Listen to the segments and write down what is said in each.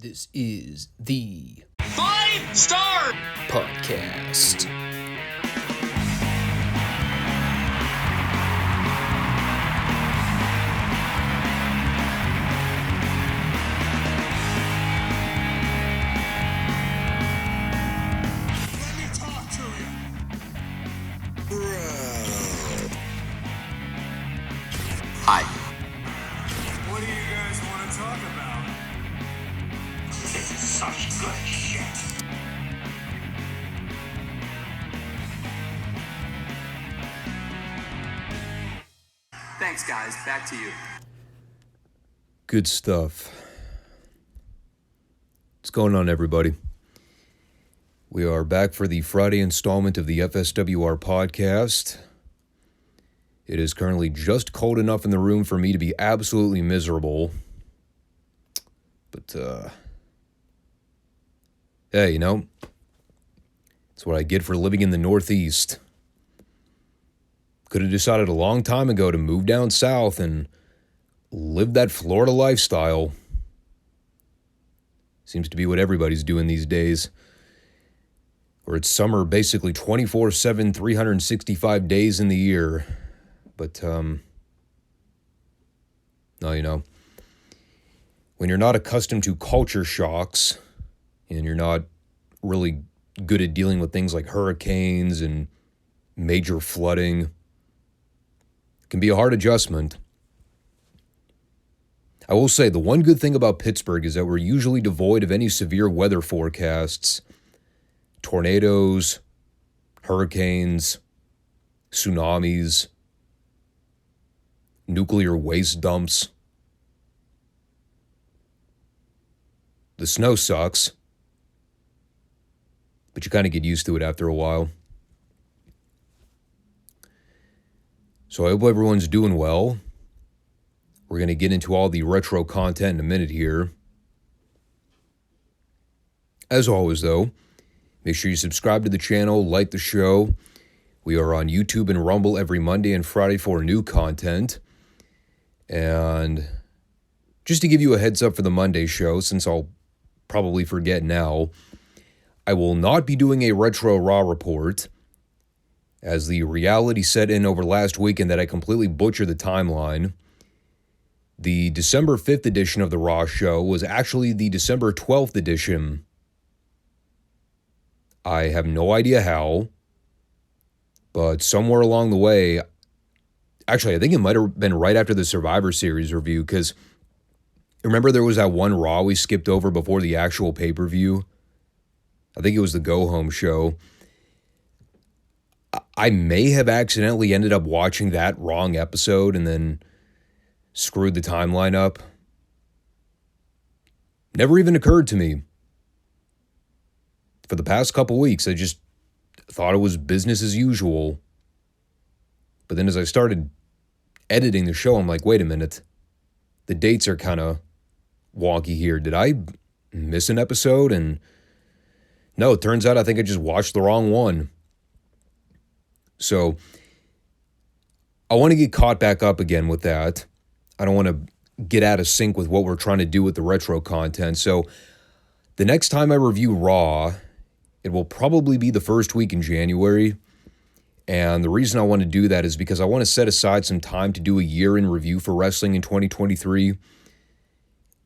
This is the Five Starr Podcast. Let me talk to you. Hi. What do you guys want to talk about? This is such good shit. Thanks, guys. Back to you. Good stuff. What's going on, everybody? We are back for the Friday installment of the FSWR podcast. It is currently just cold enough in the room for me to be absolutely miserable. But, hey, you know, it's what I get for living in the Northeast. Could have decided a long time ago to move down south and live that Florida lifestyle. Seems to be what everybody's doing these days. Where it's summer basically 24/7, 365 days in the year. But, no, you know, when you're not accustomed to culture shocks and you're not really good at dealing with things like hurricanes and major flooding, it can be a hard adjustment. I will say the one good thing about Pittsburgh is that we're usually devoid of any severe weather forecasts. Tornadoes, hurricanes, tsunamis, nuclear waste dumps. The snow sucks, but you kind of get used to it after a while. So I hope everyone's doing well. We're going to get into all the retro content in a minute here. As always, though, make sure you subscribe to the channel, like the show. We are on YouTube and Rumble every Monday and Friday for new content. And just to give you a heads up for the Monday show, since I'll probably forget now, I will not be doing a Retro Raw report, as the reality set in over last weekend that I completely butchered the timeline. The December 5th edition of the Raw show was actually the December 12th edition. I have no idea how, but somewhere along the way, actually, I think it might have been right after the Survivor Series review, because remember there was that one Raw we skipped over before the actual pay-per-view? I think it was the go-home show. I may have accidentally ended up watching that wrong episode and then screwed the timeline up. Never even occurred to me. For the past couple weeks, I just thought it was business as usual. But then as I started editing the show, I'm like, wait a minute. The dates are kind of wonky here. Did I miss an episode? And no, it turns out I think I just watched the wrong one. So I want to get caught back up again with that. I don't want to get out of sync with what we're trying to do with the retro content. So the next time I review Raw, it will probably be the first week in January. And the reason I want to do that is because I want to set aside some time to do a year in review for wrestling in 2023.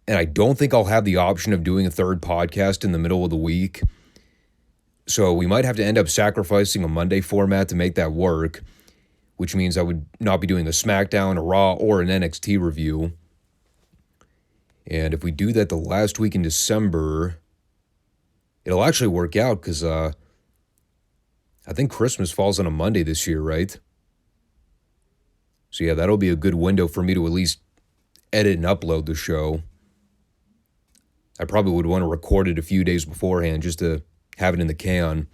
And I don't think I'll have the option of doing a third podcast in the middle of the week. So we might have to end up sacrificing a Monday format to make that work, which means I would not be doing a SmackDown, a Raw, or an NXT review. And if we do that the last week in December, it'll actually work out because I think Christmas falls on a Monday this year, right? So yeah, that'll be a good window for me to at least edit and upload the show. I probably would want to record it a few days beforehand just to have it in the can.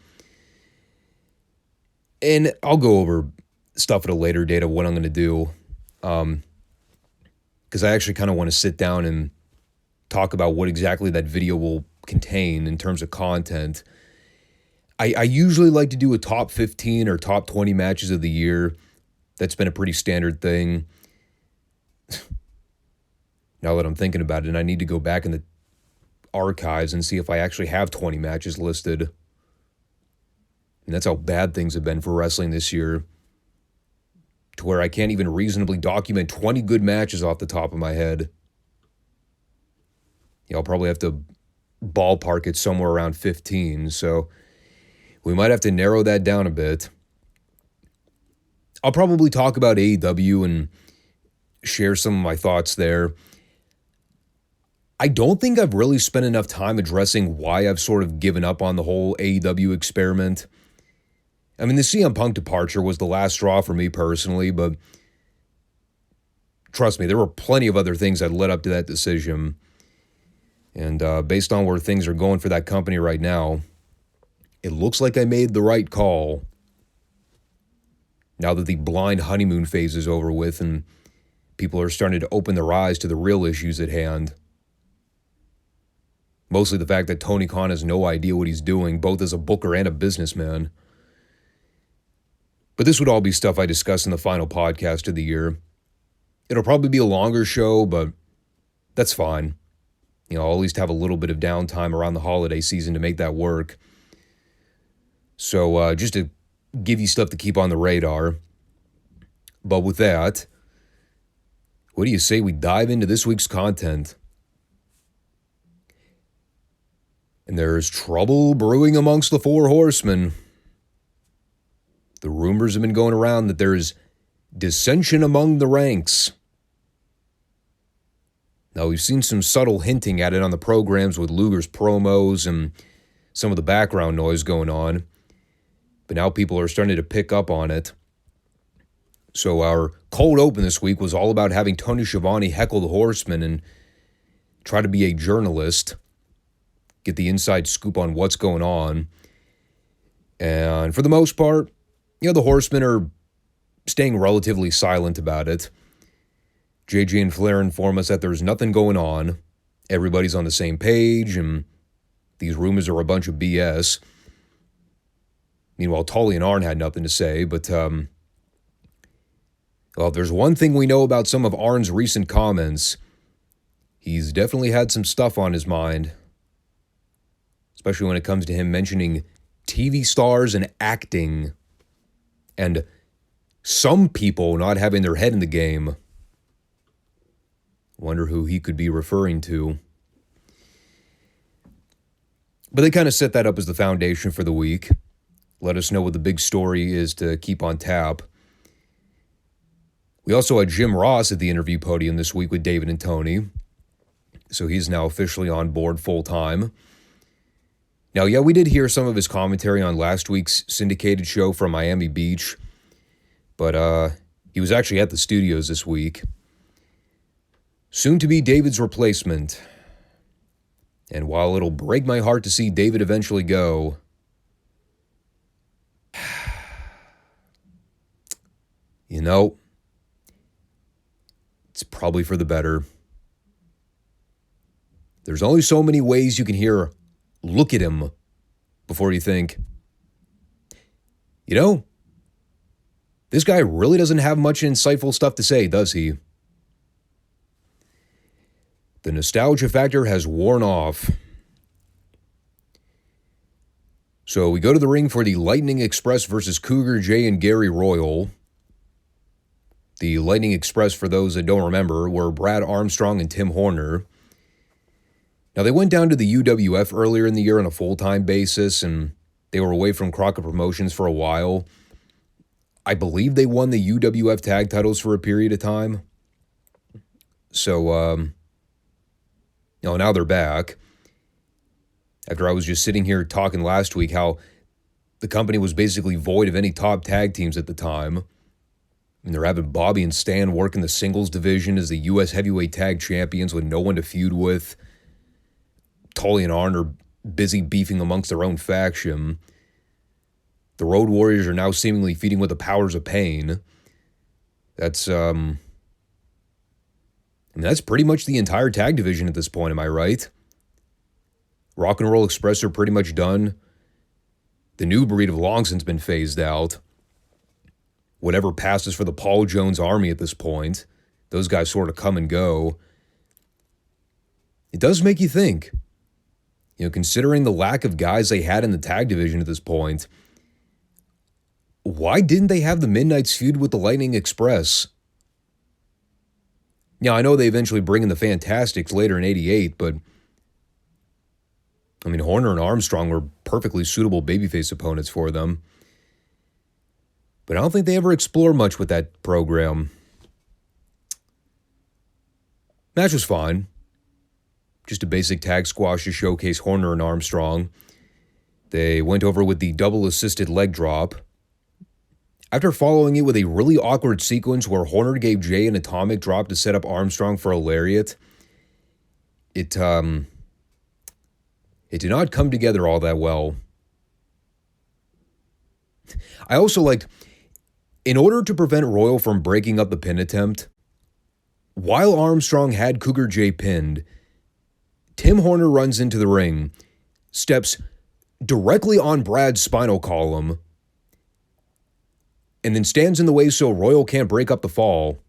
And I'll go over stuff at a later date of what I'm going to do. Because I actually kind of want to sit down and talk about what exactly that video will contain in terms of content. I usually like to do a top 15 or top 20 matches of the year. That's been a pretty standard thing. Now that I'm thinking about it, and I need to go back in the archives and see if I actually have 20 matches listed. And that's how bad things have been for wrestling this year, to where I can't even reasonably document 20 good matches off the top of my head. I'll probably have to ballpark it somewhere around 15, so we might have to narrow that down a bit. I'll probably talk about AEW and share some of my thoughts there. I don't think I've really spent enough time addressing why I've sort of given up on the whole AEW experiment. I mean, the CM Punk departure was the last straw for me personally, but trust me, there were plenty of other things that led up to that decision. And based on where things are going for that company right now, it looks like I made the right call. Now that the blind honeymoon phase is over with and people are starting to open their eyes to the real issues at hand. Mostly the fact that Tony Khan has no idea what he's doing, both as a booker and a businessman. But this would all be stuff I discuss in the final podcast of the year. It'll probably be a longer show, but that's fine. I'll at least have a little bit of downtime around the holiday season to make that work. So just to give you stuff to keep on the radar. But with that, what do you say we dive into this week's content? And there's trouble brewing amongst the Four Horsemen. The rumors have been going around that there's dissension among the ranks. Now, we've seen some subtle hinting at it on the programs with Luger's promos and some of the background noise going on. But now people are starting to pick up on it. So our cold open this week was all about having Tony Schiavone heckle the Horsemen and try to be a journalist, get the inside scoop on what's going on. And for the most part, the Horsemen are staying relatively silent about it. JJ and Flair inform us that there's nothing going on. Everybody's on the same page, and these rumors are a bunch of BS. Meanwhile, Tully and Arn had nothing to say, but well, if there's one thing we know about some of Arn's recent comments, he's definitely had some stuff on his mind, especially when it comes to him mentioning TV stars and acting, and some people not having their head in the game. Wonder who he could be referring to. But they kind of set that up as the foundation for the week. Let us know what the big story is to keep on tap. We also had Jim Ross at the interview podium this week with David and Tony. So he's now officially on board full-time. Now, yeah, we did hear some of his commentary on last week's syndicated show from Miami Beach. But he was actually at the studios this week. Soon to be David's replacement. And while it'll break my heart to see David eventually go, it's probably for the better. There's only so many ways you can hear, "Look at him," before you think, this guy really doesn't have much insightful stuff to say, does he? The nostalgia factor has worn off. So we go to the ring for the Lightning Express versus Cougar Jay and Gary Royal. The Lightning Express, for those that don't remember, were Brad Armstrong and Tim Horner. Now, they went down to the UWF earlier in the year on a full-time basis, and they were away from Crockett Promotions for a while. I believe they won the UWF tag titles for a period of time. So, now they're back. After I was just sitting here talking last week how the company was basically void of any top tag teams at the time. And they're having Bobby and Stan work in the singles division as the U.S. Heavyweight Tag Champions with no one to feud with. Tully and Arn are busy beefing amongst their own faction. The Road Warriors are now seemingly feeding with the powers of pain. That's pretty much the entire tag division at this point, am I right? Rock and Roll Express are pretty much done. The new breed have long since been phased out. Whatever passes for the Paul Jones Army at this point, those guys sort of come and go. It does make you think, Considering the lack of guys they had in the tag division at this point, why didn't they have the Midnight's feud with the Lightning Express? I know they eventually bring in the Fantastics later in 88, but Horner and Armstrong were perfectly suitable babyface opponents for them. But I don't think they ever explore much with that program. Match was fine. Just a basic tag squash to showcase Horner and Armstrong. They went over with the double-assisted leg drop. After following it with a really awkward sequence where Horner gave Jay an atomic drop to set up Armstrong for a lariat, it did not come together all that well. I also liked, in order to prevent Royal from breaking up the pin attempt, while Armstrong had Cougar Jay pinned, Tim Horner runs into the ring, steps directly on Brad's spinal column, and then stands in the way so Royal can't break up the fall.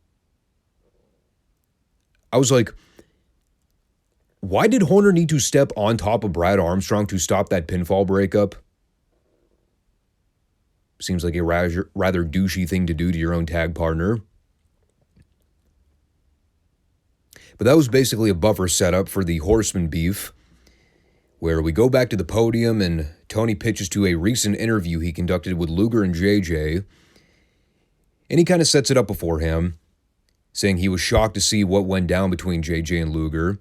I was like, why did Horner need to step on top of Brad Armstrong to stop that pinfall breakup? Seems like a rather douchey thing to do to your own tag partner. But that was basically a buffer setup for the Horsemen beef, where we go back to the podium and Tony pitches to a recent interview he conducted with Luger and JJ, and he kind of sets it up before him, saying he was shocked to see what went down between JJ and Luger,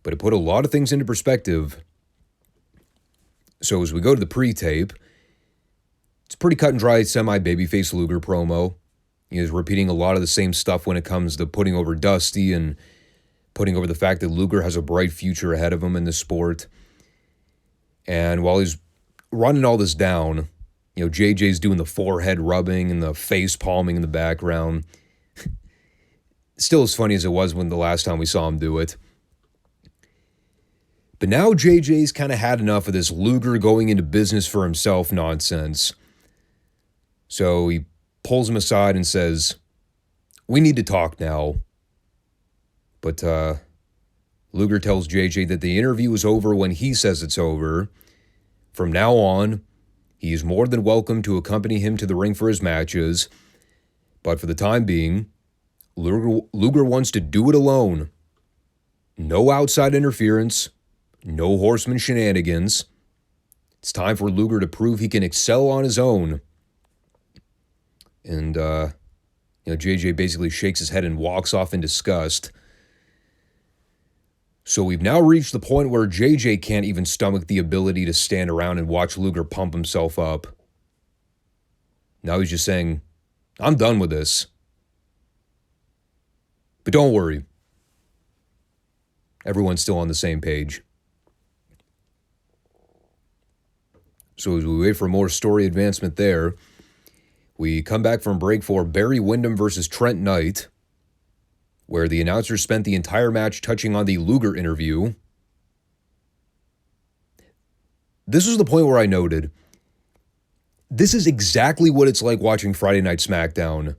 but it put a lot of things into perspective. So as we go to the pre-tape, it's a pretty cut and dry semi-babyface Luger promo. He is repeating a lot of the same stuff when it comes to putting over Dusty and putting over the fact that Luger has a bright future ahead of him in this sport. And while he's running all this down, JJ's doing the forehead rubbing and the face palming in the background. Still as funny as it was when the last time we saw him do it. But now JJ's kind of had enough of this Luger going into business for himself nonsense. So he pulls him aside and says, "We need to talk now." But Luger tells JJ that the interview is over when he says it's over. From now on, he is more than welcome to accompany him to the ring for his matches. But for the time being, Luger wants to do it alone. No outside interference. No Horseman shenanigans. It's time for Luger to prove he can excel on his own. And, JJ basically shakes his head and walks off in disgust. So we've now reached the point where JJ can't even stomach the ability to stand around and watch Luger pump himself up. Now he's just saying, "I'm done with this." But don't worry. Everyone's still on the same page. So as we wait for more story advancement there, we come back from break for Barry Windham versus Trent Knight, where the announcer spent the entire match touching on the Luger interview. This was the point where I noted, this is exactly what it's like watching Friday Night SmackDown,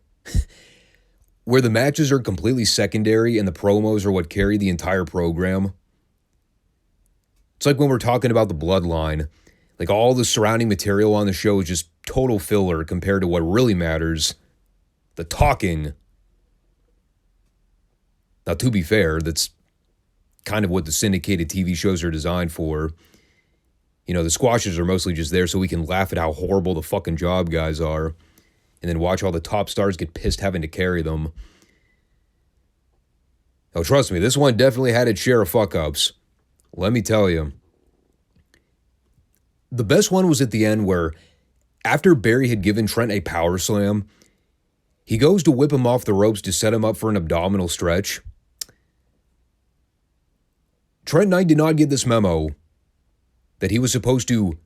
where the matches are completely secondary and the promos are what carry the entire program. It's like when we're talking about the Bloodline. Like, all the surrounding material on the show is just total filler compared to what really matters, the talking. Now, to be fair, that's kind of what the syndicated TV shows are designed for. The squashes are mostly just there so we can laugh at how horrible the fucking job guys are, and then watch all the top stars get pissed having to carry them. Oh, trust me, this one definitely had its share of fuck-ups. Let me tell you. The best one was at the end where, after Barry had given Trent a power slam, he goes to whip him off the ropes to set him up for an abdominal stretch. Trent Knight did not get this memo that he was supposed to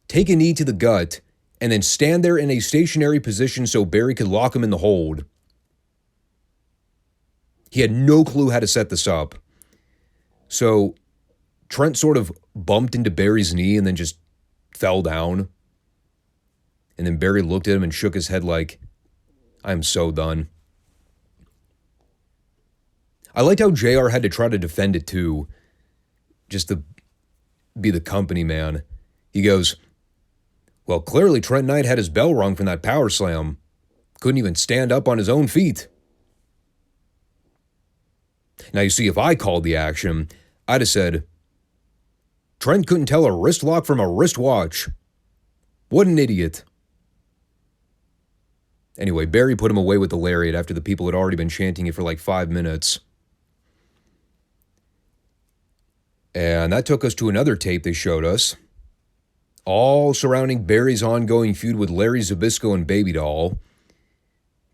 take a knee to the gut and then stand there in a stationary position so Barry could lock him in the hold. He had no clue how to set this up. So Trent sort of bumped into Barry's knee and then just fell down. And then Barry looked at him and shook his head like, "I'm so done." I liked how JR had to try to defend it too. Just be the company man. He goes, well, clearly Trent Knight had his bell rung from that power slam. Couldn't even stand up on his own feet. Now, you see, if I called the action, I'd have said, Trent couldn't tell a wrist lock from a wristwatch. What an idiot. Anyway, Barry put him away with the lariat after the people had already been chanting it for like 5 minutes. And that took us to another tape they showed us, all surrounding Barry's ongoing feud with Larry Zbyszko and Baby Doll.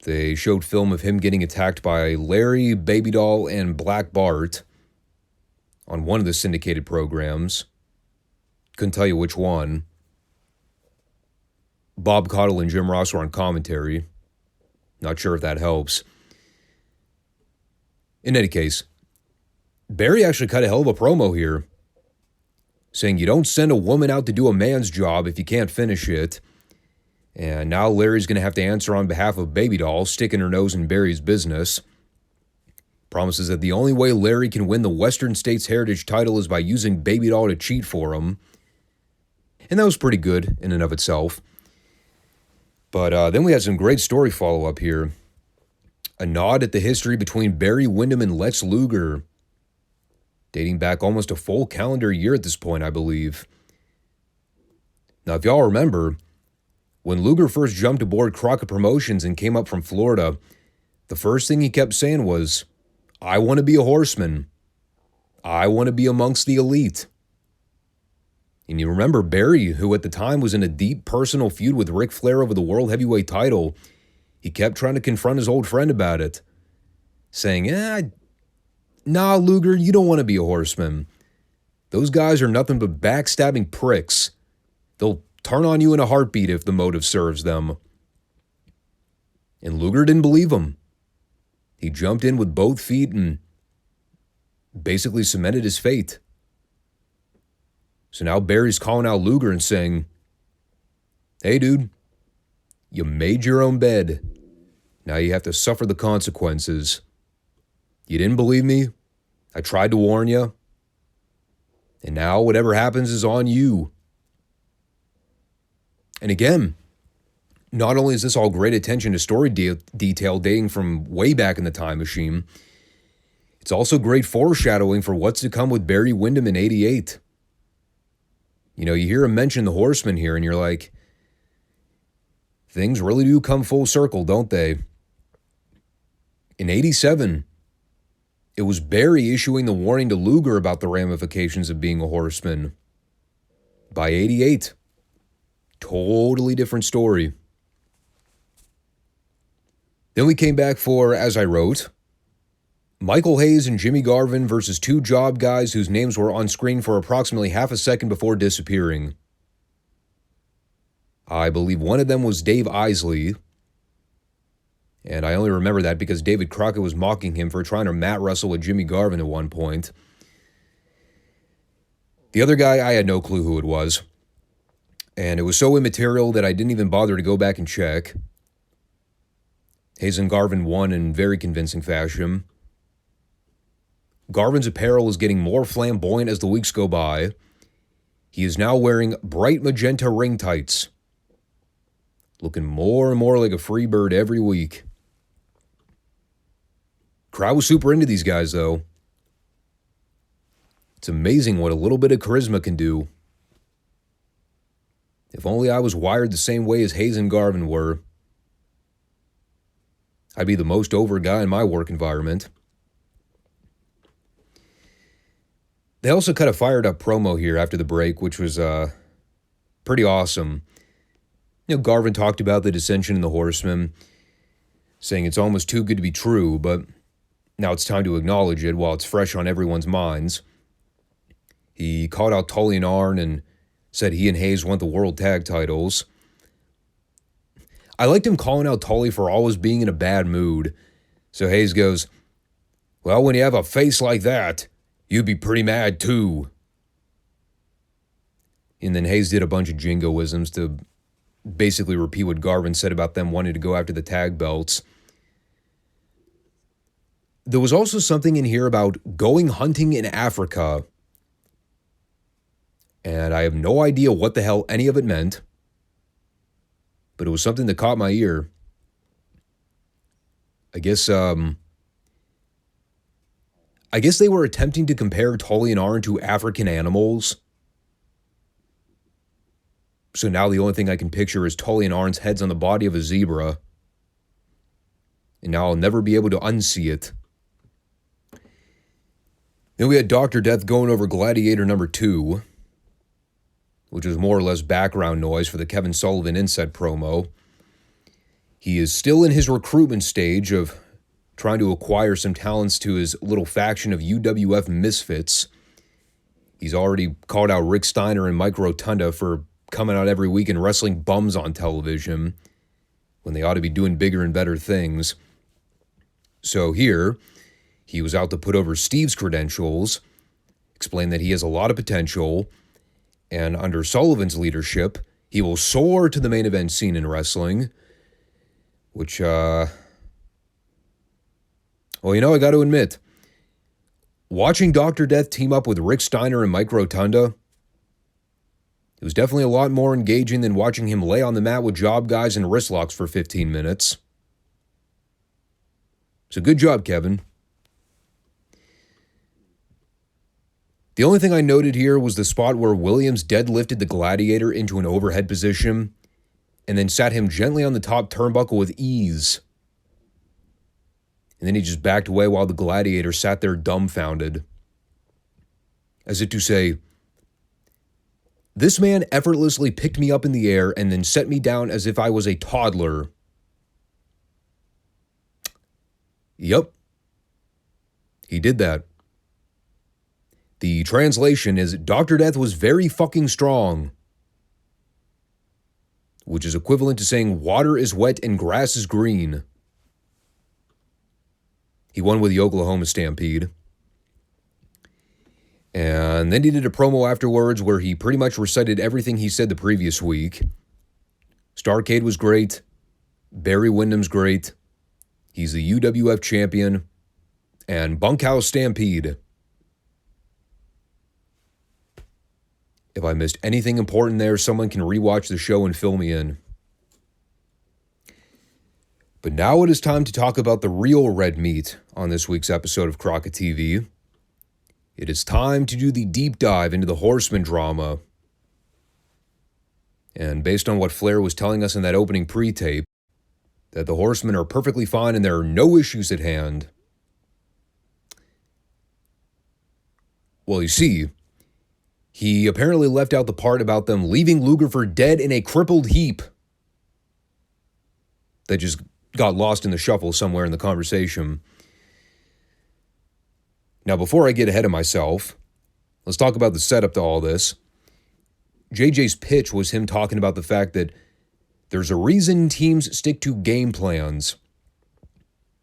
They showed film of him getting attacked by Larry, Baby Doll, and Black Bart on one of the syndicated programs. Couldn't tell you which one. Bob Caudle and Jim Ross were on commentary. Not sure if that helps. In any case, Barry actually cut a hell of a promo here, saying you don't send a woman out to do a man's job if you can't finish it. And now Larry's going to have to answer on behalf of Baby Doll, sticking her nose in Barry's business. Promises that the only way Larry can win the Western States Heritage title is by using Baby Doll to cheat for him. And that was pretty good in and of itself. But then we had some great story follow-up here. A nod at the history between Barry Windham and Lex Luger, dating back almost a full calendar year at this point, I believe. Now, if y'all remember, when Luger first jumped aboard Crockett Promotions and came up from Florida, the first thing he kept saying was, I want to be a Horseman. I want to be amongst the elite. And you remember Barry, who at the time was in a deep personal feud with Ric Flair over the World Heavyweight title, he kept trying to confront his old friend about it, saying, nah, Luger, you don't want to be a Horseman. Those guys are nothing but backstabbing pricks. They'll turn on you in a heartbeat if the motive serves them. And Luger didn't believe him. He jumped in with both feet and basically cemented his fate. So now Barry's calling out Luger and saying, hey, dude, you made your own bed. Now you have to suffer the consequences. You didn't believe me. I tried to warn you. And now whatever happens is on you. And again, not only is this all great attention to story detail dating from way back in the time machine, it's also great foreshadowing for what's to come with Barry Windham in '88. You know, you hear him mention the Horsemen here, and you're like, things really do come full circle, don't they? In '87, it was Barry issuing the warning to Luger about the ramifications of being a Horseman. By '88, totally different story. Then we came back for, as I wrote, Michael Hayes and Jimmy Garvin versus two job guys whose names were on screen for approximately half a second before disappearing. I believe one of them was Dave Isley, and I only remember that because David Crockett was mocking him for trying to mat wrestle with Jimmy Garvin at one point. The other guy, I had no clue who it was, and it was so immaterial that I didn't even bother to go back and check. Hayes and Garvin won in very convincing fashion. Garvin's apparel is getting more flamboyant as the weeks go by. He is now wearing bright magenta ring tights, looking more and more like a free bird every week. Crowd was super into these guys, though. It's amazing what a little bit of charisma can do. If only I was wired the same way as Hayes and Garvin were, I'd be the most over guy in my work environment. They also cut a fired-up promo here after the break, which was pretty awesome. You know, Garvin talked about the dissension in the Horsemen, saying it's almost too good to be true, but now it's time to acknowledge it while it's fresh on everyone's minds. He called out Tully and Arn and said he and Hayes want the world tag titles. I liked him calling out Tully for always being in a bad mood. So Hayes goes, well, when you have a face like that, you'd be pretty mad too. And then Hayes did a bunch of jingoisms to basically repeat what Garvin said about them wanting to go after the tag belts. There was also something in here about going hunting in Africa. And I have no idea what the hell any of it meant, but it was something that caught my ear. I guess they were attempting to compare Tully and Arn to African animals. So now the only thing I can picture is Tully and Arn's heads on the body of a zebra. And now I'll never be able to unsee it. Then we had Dr. Death going over Gladiator number 2, which was more or less background noise for the Kevin Sullivan Inset promo. He is still in his recruitment stage of trying to acquire some talents to his little faction of UWF misfits. He's already called out Rick Steiner and Mike Rotunda for coming out every week and wrestling bums on television when they ought to be doing bigger and better things. So here, he was out to put over Steve's credentials, explain that he has a lot of potential, and under Sullivan's leadership, he will soar to the main event scene in wrestling, which, well, you know, I got to admit, watching Dr. Death team up with Rick Steiner and Mike Rotunda, it was definitely a lot more engaging than watching him lay on the mat with job guys and wrist locks for 15 minutes. So good job, Kevin. The only thing I noted here was the spot where Williams deadlifted the Gladiator into an overhead position and then sat him gently on the top turnbuckle with ease. And then he just backed away while the Gladiator sat there dumbfounded. As if to say, this man effortlessly picked me up in the air and then set me down as if I was a toddler. Yep. He did that. The translation is, Dr. Death was very fucking strong. Which is equivalent to saying water is wet and grass is green. He won with the Oklahoma Stampede. And then he did a promo afterwards where he pretty much recited everything he said the previous week. Starrcade was great. Barry Windham's great. He's the UWF champion. And Bunkhouse Stampede. If I missed anything important there, someone can rewatch the show and fill me in. But now it is time to talk about the real red meat on this week's episode of Crockett TV. It is time to do the deep dive into the Horsemen drama. And based on what Flair was telling us in that opening pre-tape, that the Horsemen are perfectly fine and there are no issues at hand. Well, you see, he apparently left out the part about them leaving Luger for dead in a crippled heap. That just got lost in the shuffle somewhere in the conversation. Now, before I get ahead of myself, let's talk about the setup to all this. JJ's pitch was him talking about the fact that there's a reason teams stick to game plans.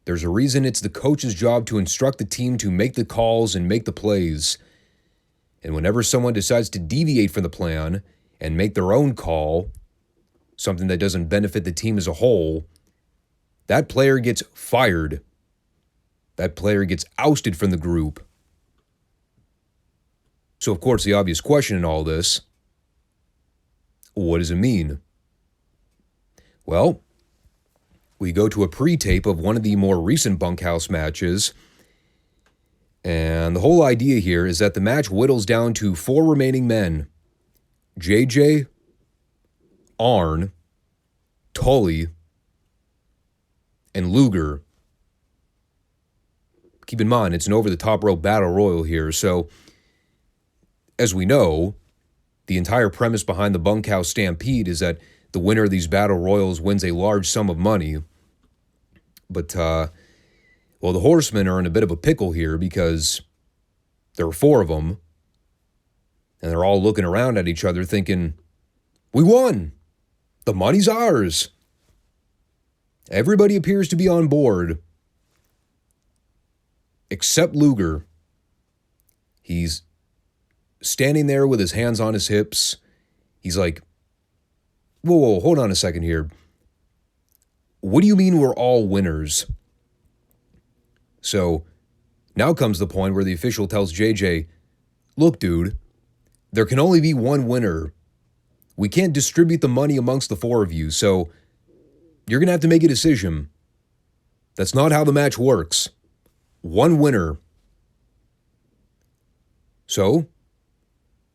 There's a reason it's the coach's job to instruct the team to make the calls and make the plays. And whenever someone decides to deviate from the plan and make their own call, something that doesn't benefit the team as a whole, that player gets fired. That player gets ousted from the group. So, of course, the obvious question in all this, what does it mean? Well, we go to a pre-tape of one of the more recent bunkhouse matches. And the whole idea here is that the match whittles down to 4 remaining men. JJ, Arn, Tully, and Luger. Keep in mind, it's an over-the-top rope battle royal here, so as we know, the entire premise behind the Bunkhouse Stampede is that the winner of these battle royals wins a large sum of money. But, well, the Horsemen are in a bit of a pickle here because there are 4 of them, and they're all looking around at each other thinking, we won! The money's ours! Everybody appears to be on board, except Luger. He's standing there with his hands on his hips. He's like, whoa, hold on a second here. What do you mean we're all winners? So now comes the point where the official tells JJ, look, dude, there can only be one winner. We can't distribute the money amongst the four of you, so you're going to have to make a decision. That's not how the match works. One winner. So,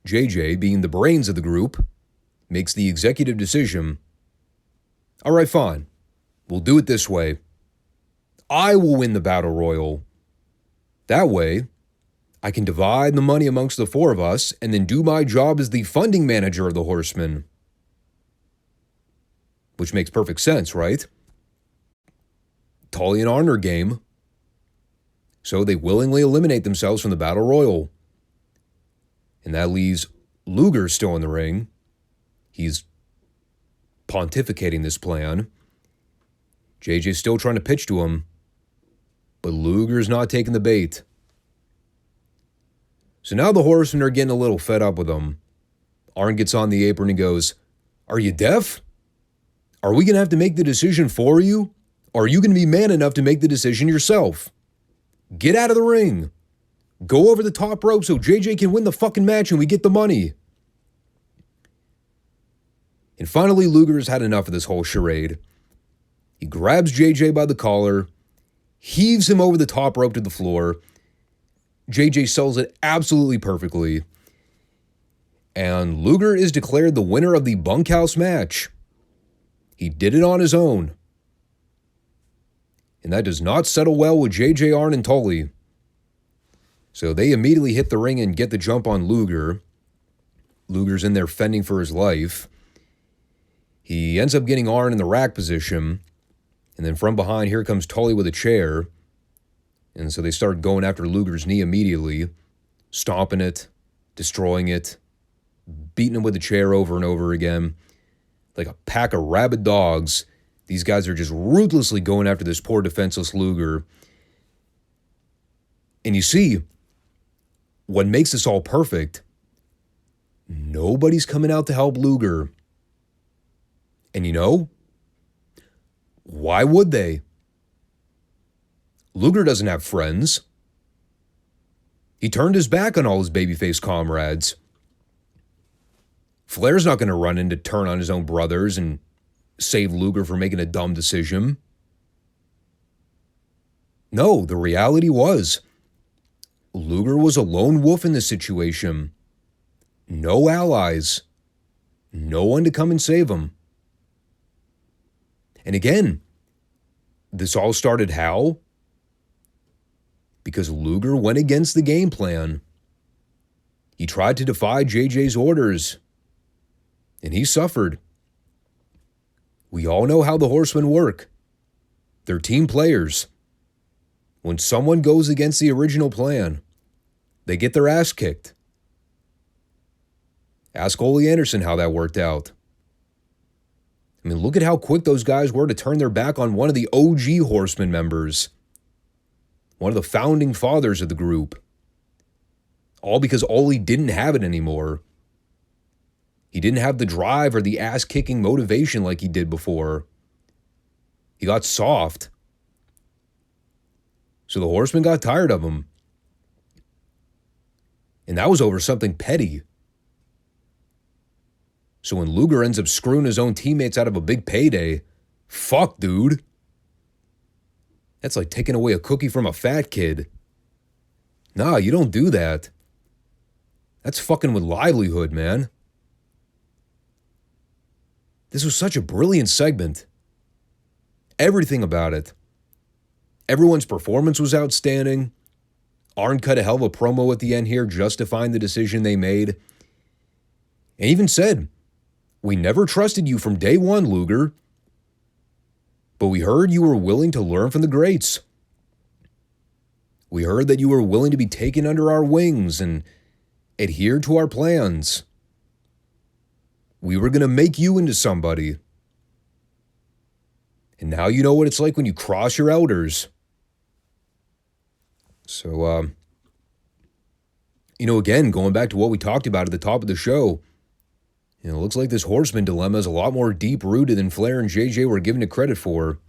JJ, being the brains of the group, makes the executive decision. All right, fine. We'll do it this way. I will win the Battle Royal. That way, I can divide the money amongst the four of us and then do my job as the funding manager of the Horsemen. Which makes perfect sense, right? Tully and Arn are game. So they willingly eliminate themselves from the Battle Royal. And that leaves Luger still in the ring. He's pontificating this plan. JJ's still trying to pitch to him, but Luger's not taking the bait. So now the Horsemen are getting a little fed up with him. Arn gets on the apron and goes, "Are you deaf? Are we going to have to make the decision for you? Or are you going to be man enough to make the decision yourself? Get out of the ring. Go over the top rope so JJ can win the fucking match and we get the money." And finally, Luger's had enough of this whole charade. He grabs JJ by the collar, heaves him over the top rope to the floor. JJ sells it absolutely perfectly. And Luger is declared the winner of the bunkhouse match. He did it on his own. And that does not settle well with JJ, Arn, and Tully. So they immediately hit the ring and get the jump on Luger. Luger's in there fending for his life. He ends up getting Arn in the rack position. And then from behind, here comes Tully with a chair. And so they start going after Luger's knee immediately, stomping it, destroying it, beating him with the chair over and over again. Like a pack of rabid dogs, these guys are just ruthlessly going after this poor defenseless Luger. And you see, what makes this all perfect, nobody's coming out to help Luger. And you know, why would they? Luger doesn't have friends. He turned his back on all his babyface comrades. Flair's not going to run in to turn on his own brothers and save Luger for making a dumb decision. No, the reality was, Luger was a lone wolf in this situation. No allies. No one to come and save him. And again, this all started how? Because Luger went against the game plan. He tried to defy JJ's orders, and he suffered. We all know how the Horsemen work. They're team players. When someone goes against the original plan, they get their ass kicked. Ask Ole Anderson how that worked out. I mean, look at how quick those guys were to turn their back on one of the OG Horsemen members. One of the founding fathers of the group. All because Ole didn't have it anymore. He didn't have the drive or the ass-kicking motivation like he did before. He got soft. So the Horsemen got tired of him. And that was over something petty. So when Luger ends up screwing his own teammates out of a big payday, fuck, dude. That's like taking away a cookie from a fat kid. Nah, you don't do that. That's fucking with livelihood, man. This was such a brilliant segment. Everything about it. Everyone's performance was outstanding. Arn cut a hell of a promo at the end here, justifying the decision they made. And even said, "We never trusted you from day one, Luger. But we heard you were willing to learn from the greats. We heard that you were willing to be taken under our wings and adhere to our plans. We were going to make you into somebody. And now you know what it's like when you cross your elders." So, again, going back to what we talked about at the top of the show, it looks like this Horseman dilemma is a lot more deep-rooted than Flair and JJ were given it credit for.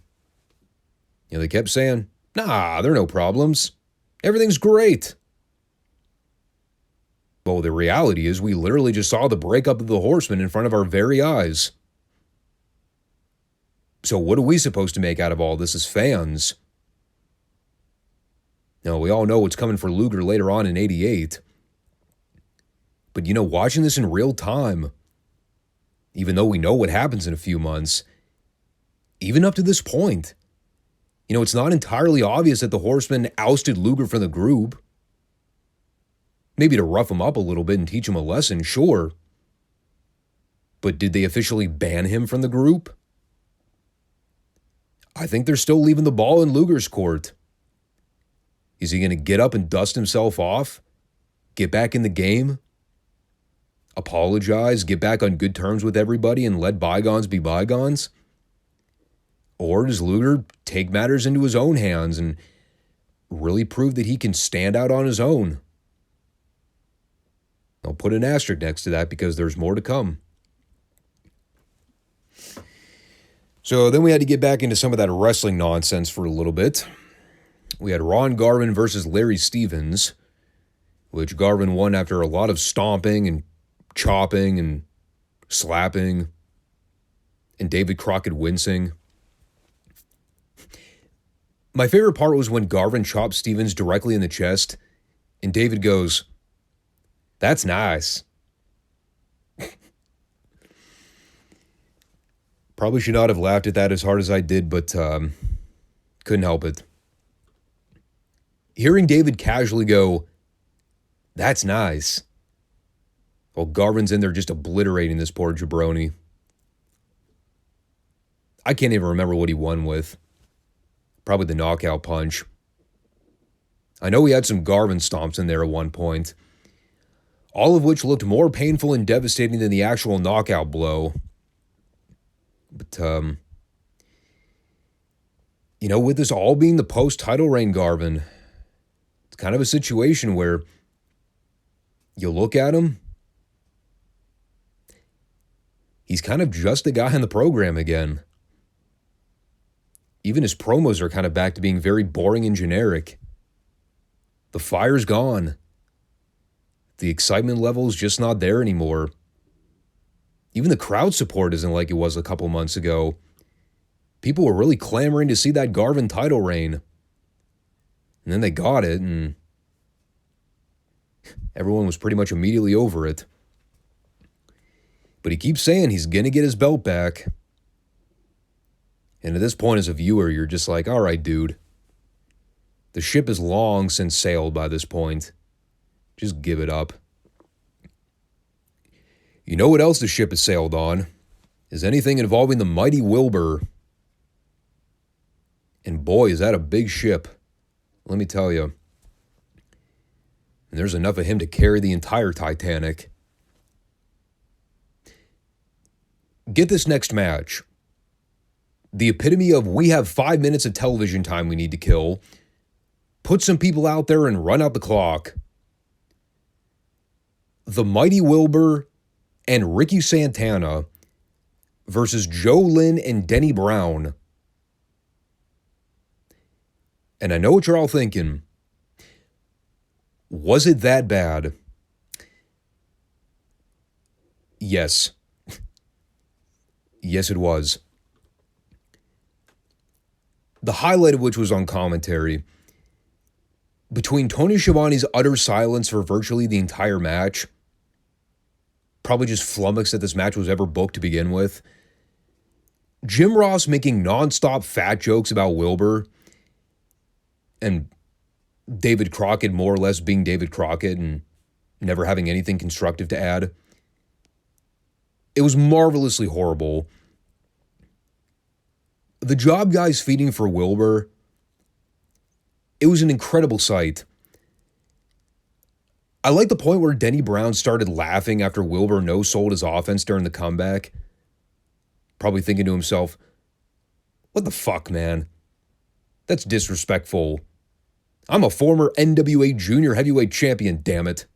They kept saying, "Nah, there are no problems. Everything's great." Well, the reality is we literally just saw the breakup of the Horsemen in front of our very eyes. So what are we supposed to make out of all this as fans? Now, we all know what's coming for Luger later on in 88. But, watching this in real time, even though we know what happens in a few months, even up to this point, it's not entirely obvious that the Horsemen ousted Luger from the group. Maybe to rough him up a little bit and teach him a lesson, sure. But did they officially ban him from the group? I think they're still leaving the ball in Luger's court. Is he going to get up and dust himself off? Get back in the game? Apologize? Get back on good terms with everybody and let bygones be bygones? Or does Luger take matters into his own hands and really prove that he can stand out on his own? I'll put an asterisk next to that because there's more to come. So then we had to get back into some of that wrestling nonsense for a little bit. We had Ron Garvin versus Larry Stevens, which Garvin won after a lot of stomping and chopping and slapping and David Crockett wincing. My favorite part was when Garvin chopped Stevens directly in the chest and David goes, "That's nice." Probably should not have laughed at that as hard as I did, but couldn't help it. Hearing David casually go, "That's nice," while Garvin's in there just obliterating this poor jabroni. I can't even remember what he won with. Probably the knockout punch. I know he had some Garvin stomps in there at one point, all of which looked more painful and devastating than the actual knockout blow. But, with this all being the post-title reign Garvin, it's kind of a situation where you look at him, he's kind of just a guy in the program again. Even his promos are kind of back to being very boring and generic. The fire's gone. The excitement level's just not there anymore. Even the crowd support isn't like it was a couple months ago. People were really clamoring to see that Garvin title reign. And then they got it, and everyone was pretty much immediately over it. But he keeps saying he's going to get his belt back. And at this point as a viewer, you're just like, all right, dude. The ship has long since sailed by this point. Just give it up. You know what else the ship has sailed on? Is anything involving the mighty Wilbur. And boy, is that a big ship. Let me tell you. And there's enough of him to carry the entire Titanic. Get this next match. The epitome of we have 5 minutes of television time we need to kill. Put some people out there and run out the clock. The mighty Wilbur and Ricky Santana versus Joe Lynn and Denny Brown. And I know what you're all thinking. Was it that bad? Yes. Yes, it was. The highlight of which was on commentary. Between Tony Schiavone's utter silence for virtually the entire match, probably just flummoxed that this match was ever booked to begin with, Jim Ross making nonstop fat jokes about Wilbur, and David Crockett more or less being David Crockett and never having anything constructive to add. It was marvelously horrible. The job guys feeding for Wilbur, it was an incredible sight. I like the point where Denny Brown started laughing after Wilbur no-sold his offense during the comeback. Probably thinking to himself, what the fuck, man? That's disrespectful. I'm a former NWA junior heavyweight champion, damn it.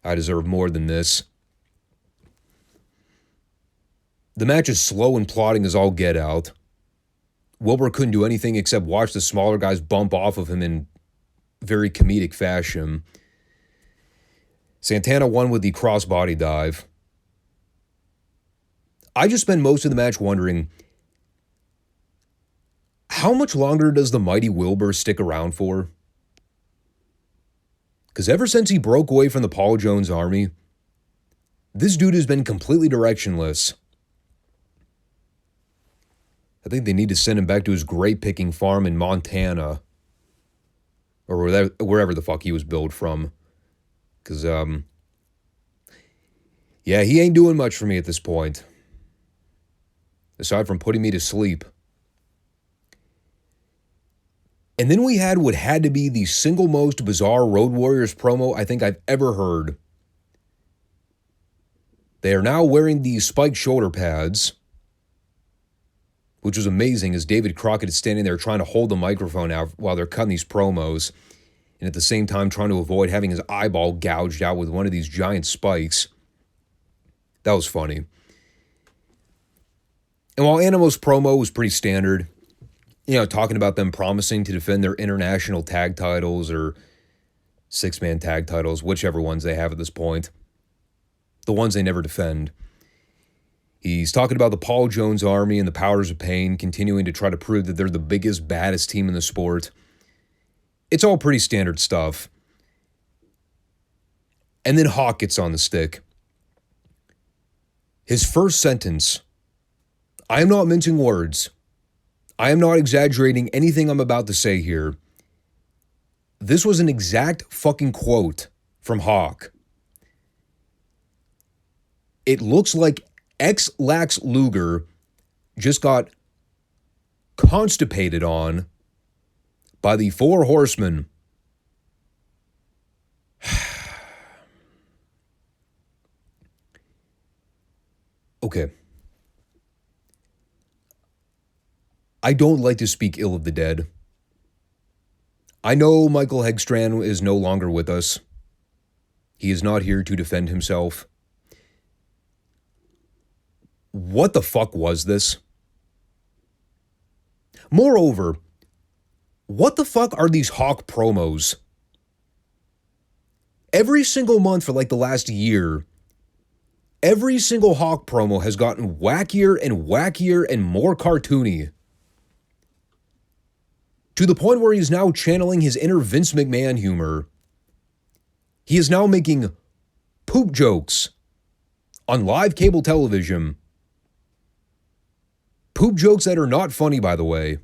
I deserve more than this. The match is slow and plotting as all get out. Wilbur couldn't do anything except watch the smaller guys bump off of him in very comedic fashion. Santana won with the crossbody dive. I just spent most of the match wondering, how much longer does the mighty Wilbur stick around for? Because ever since he broke away from the Paul Jones army, this dude has been completely directionless. I think they need to send him back to his grape-picking farm in Montana. Or wherever the fuck he was billed from. Because, yeah, he ain't doing much for me at this point. Aside from putting me to sleep. And then we had what had to be the single most bizarre Road Warriors promo I think I've ever heard. They are now wearing the spiked shoulder pads, which was amazing as David Crockett is standing there trying to hold the microphone out while they're cutting these promos, and at the same time trying to avoid having his eyeball gouged out with one of these giant spikes. That was funny. And while Animo's promo was pretty standard, talking about them promising to defend their international tag titles or six-man tag titles, whichever ones they have at this point, the ones they never defend. He's talking about the Paul Jones Army and the Powers of Pain, continuing to try to prove that they're the biggest, baddest team in the sport. It's all pretty standard stuff. And then Hawk gets on the stick. His first sentence, I am not mincing words. I am not exaggerating anything I'm about to say here. This was an exact fucking quote from Hawk. It looks like Lax Luger just got constipated on by the four horsemen. Okay. I don't like to speak ill of the dead. I know Michael Hegstrand is no longer with us. He is not here to defend himself. What the fuck was this? Moreover, what the fuck are these Hawk promos? Every single month for like the last year, every single Hawk promo has gotten wackier and more cartoony. To the point where he is now channeling his inner Vince McMahon humor. He is now making poop jokes on live cable television. Poop jokes that are not funny, by the way.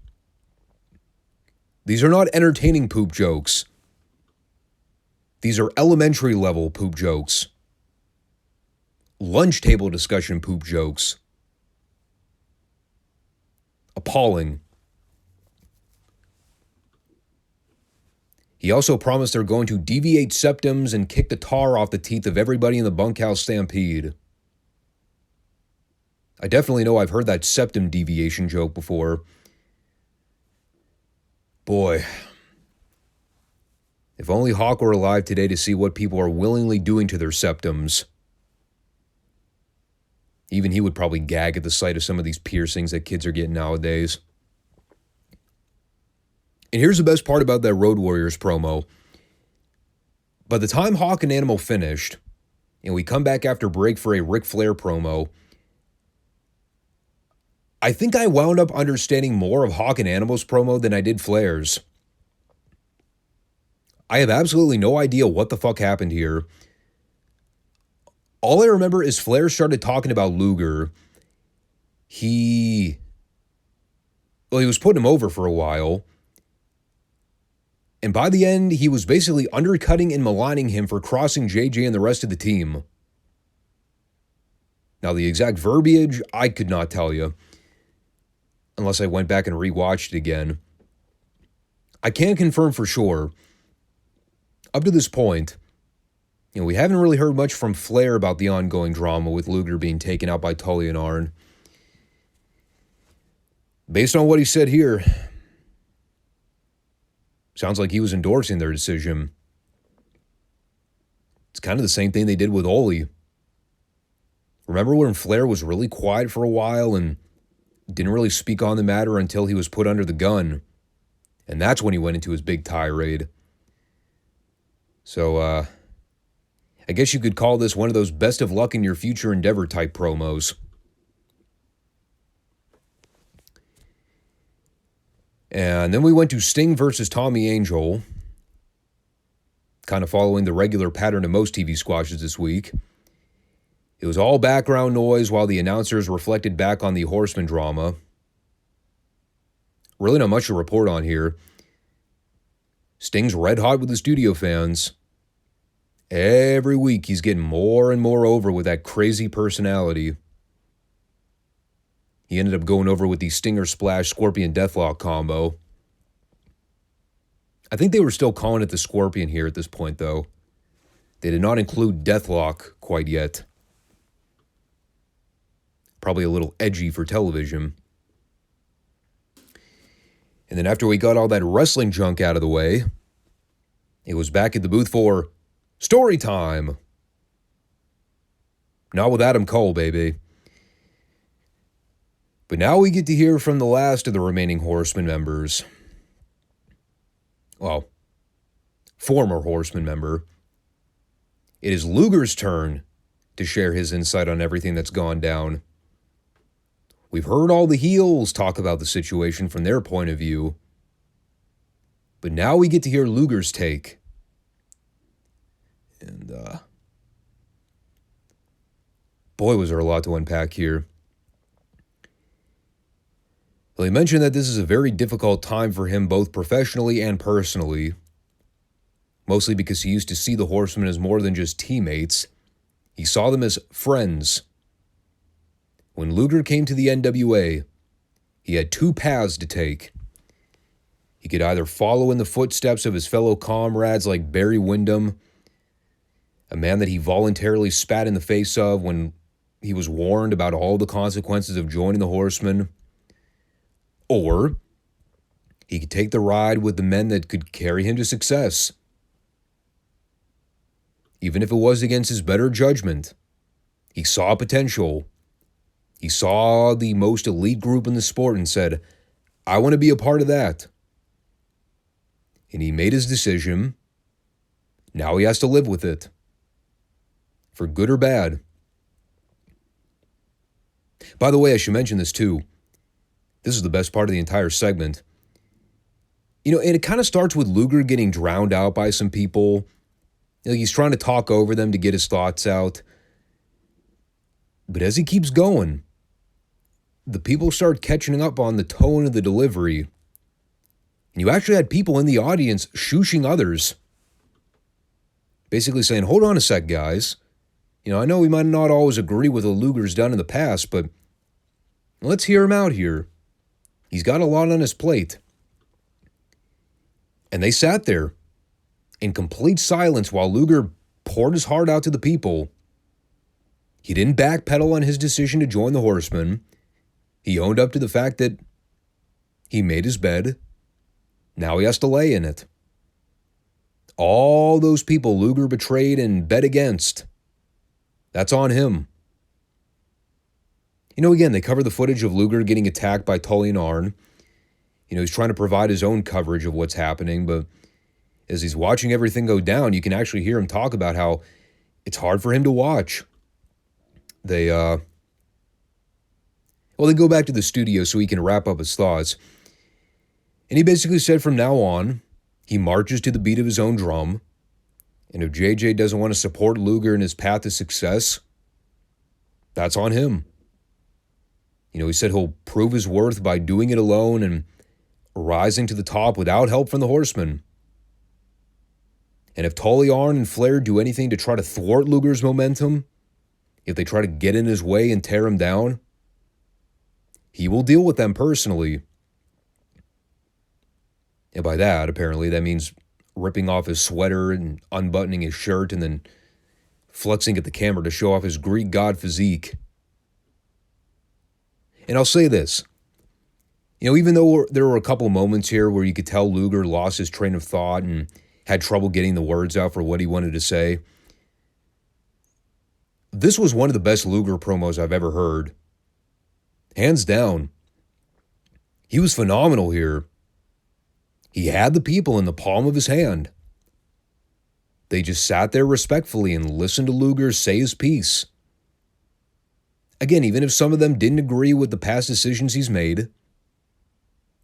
These are not entertaining poop jokes. These are elementary level poop jokes. Lunch table discussion poop jokes. Appalling. He also promised they're going to deviate septums and kick the tar off the teeth of everybody in the bunkhouse stampede. I definitely know I've heard that septum deviation joke before. Boy. If only Hawk were alive today to see what people are willingly doing to their septums. Even he would probably gag at the sight of some of these piercings that kids are getting nowadays. And here's the best part about that Road Warriors promo. By the time Hawk and Animal finished, and we come back after break for a Ric Flair promo, I think I wound up understanding more of Hawk and Animal's promo than I did Flair's. I have absolutely no idea what the fuck happened here. All I remember is Flair started talking about Luger. He was putting him over for a while. And by the end, he was basically undercutting and maligning him for crossing JJ and the rest of the team. Now, the exact verbiage, I could not tell you. Unless I went back and rewatched it again. I can't confirm for sure. Up to this point, we haven't really heard much from Flair about the ongoing drama with Luger being taken out by Tully and Arn. Based on what he said here, sounds like he was endorsing their decision. It's kind of the same thing they did with Ole. Remember when Flair was really quiet for a while and didn't really speak on the matter until he was put under the gun? And that's when he went into his big tirade. So, I guess you could call this one of those best of luck in your future endeavor type promos. And then we went to Sting versus Tommy Angel, kind of following the regular pattern of most TV squashes this week. It was all background noise while the announcers reflected back on the Horsemen drama. Really not much to report on here. Sting's red hot with the studio fans. Every week he's getting more and more over with that crazy personality. He ended up going over with the Stinger Splash Scorpion Deathlock combo. I think they were still calling it the Scorpion here at this point, though. They did not include Deathlock quite yet. Probably a little edgy for television. And then after we got all that wrestling junk out of the way, it was back at the booth for story time. Not with Adam Cole, baby. But now we get to hear from the last of the remaining Horsemen members. Well, former Horsemen member. It is Luger's turn to share his insight on everything that's gone down. We've heard all the heels talk about the situation from their point of view. But now we get to hear Luger's take. And, boy, was there a lot to unpack here. Well, he mentioned that this is a very difficult time for him, both professionally and personally. Mostly because he used to see the Horsemen as more than just teammates. He saw them as friends. When Luger came to the NWA, he had two paths to take. He could either follow in the footsteps of his fellow comrades like Barry Windham, a man that he voluntarily spat in the face of when he was warned about all the consequences of joining the Horsemen, or he could take the ride with the men that could carry him to success. Even if it was against his better judgment, he saw potential. He saw the most elite group in the sport and said, I want to be a part of that. And he made his decision. Now he has to live with it. For good or bad. By the way, I should mention this too. This is the best part of the entire segment. You know, and it kind of starts with Luger getting drowned out by some people. You know, he's trying to talk over them to get his thoughts out. But as he keeps going, the people start catching up on the tone of the delivery. And you actually had people in the audience shushing others. Basically saying, hold on a sec, guys. You know, I know we might not always agree with what Luger's done in the past, but let's hear him out here. He's got a lot on his plate. And they sat there in complete silence while Luger poured his heart out to the people. He didn't backpedal on his decision to join the Horsemen. He owned up to the fact that he made his bed. Now he has to lay in it. All those people Luger betrayed and bet against, that's on him. You know, again, they cover the footage of Luger getting attacked by Tully and Arn. You know, he's trying to provide his own coverage of what's happening, but as he's watching everything go down, you can actually hear him talk about how it's hard for him to watch. They go back to the studio so he can wrap up his thoughts. And he basically said from now on, he marches to the beat of his own drum. And if JJ doesn't want to support Luger in his path to success, that's on him. You know, he said he'll prove his worth by doing it alone and rising to the top without help from the Horsemen. And if Tully, Arn, and Flair do anything to try to thwart Luger's momentum, if they try to get in his way and tear him down, he will deal with them personally. And by that, apparently, that means ripping off his sweater and unbuttoning his shirt and then flexing at the camera to show off his Greek god physique. And I'll say this. You know, even though there were a couple moments here where you could tell Luger lost his train of thought and had trouble getting the words out for what he wanted to say, this was one of the best Luger promos I've ever heard. Hands down. He was phenomenal here. He had the people in the palm of his hand. They just sat there respectfully and listened to Luger say his piece. Again, even if some of them didn't agree with the past decisions he's made,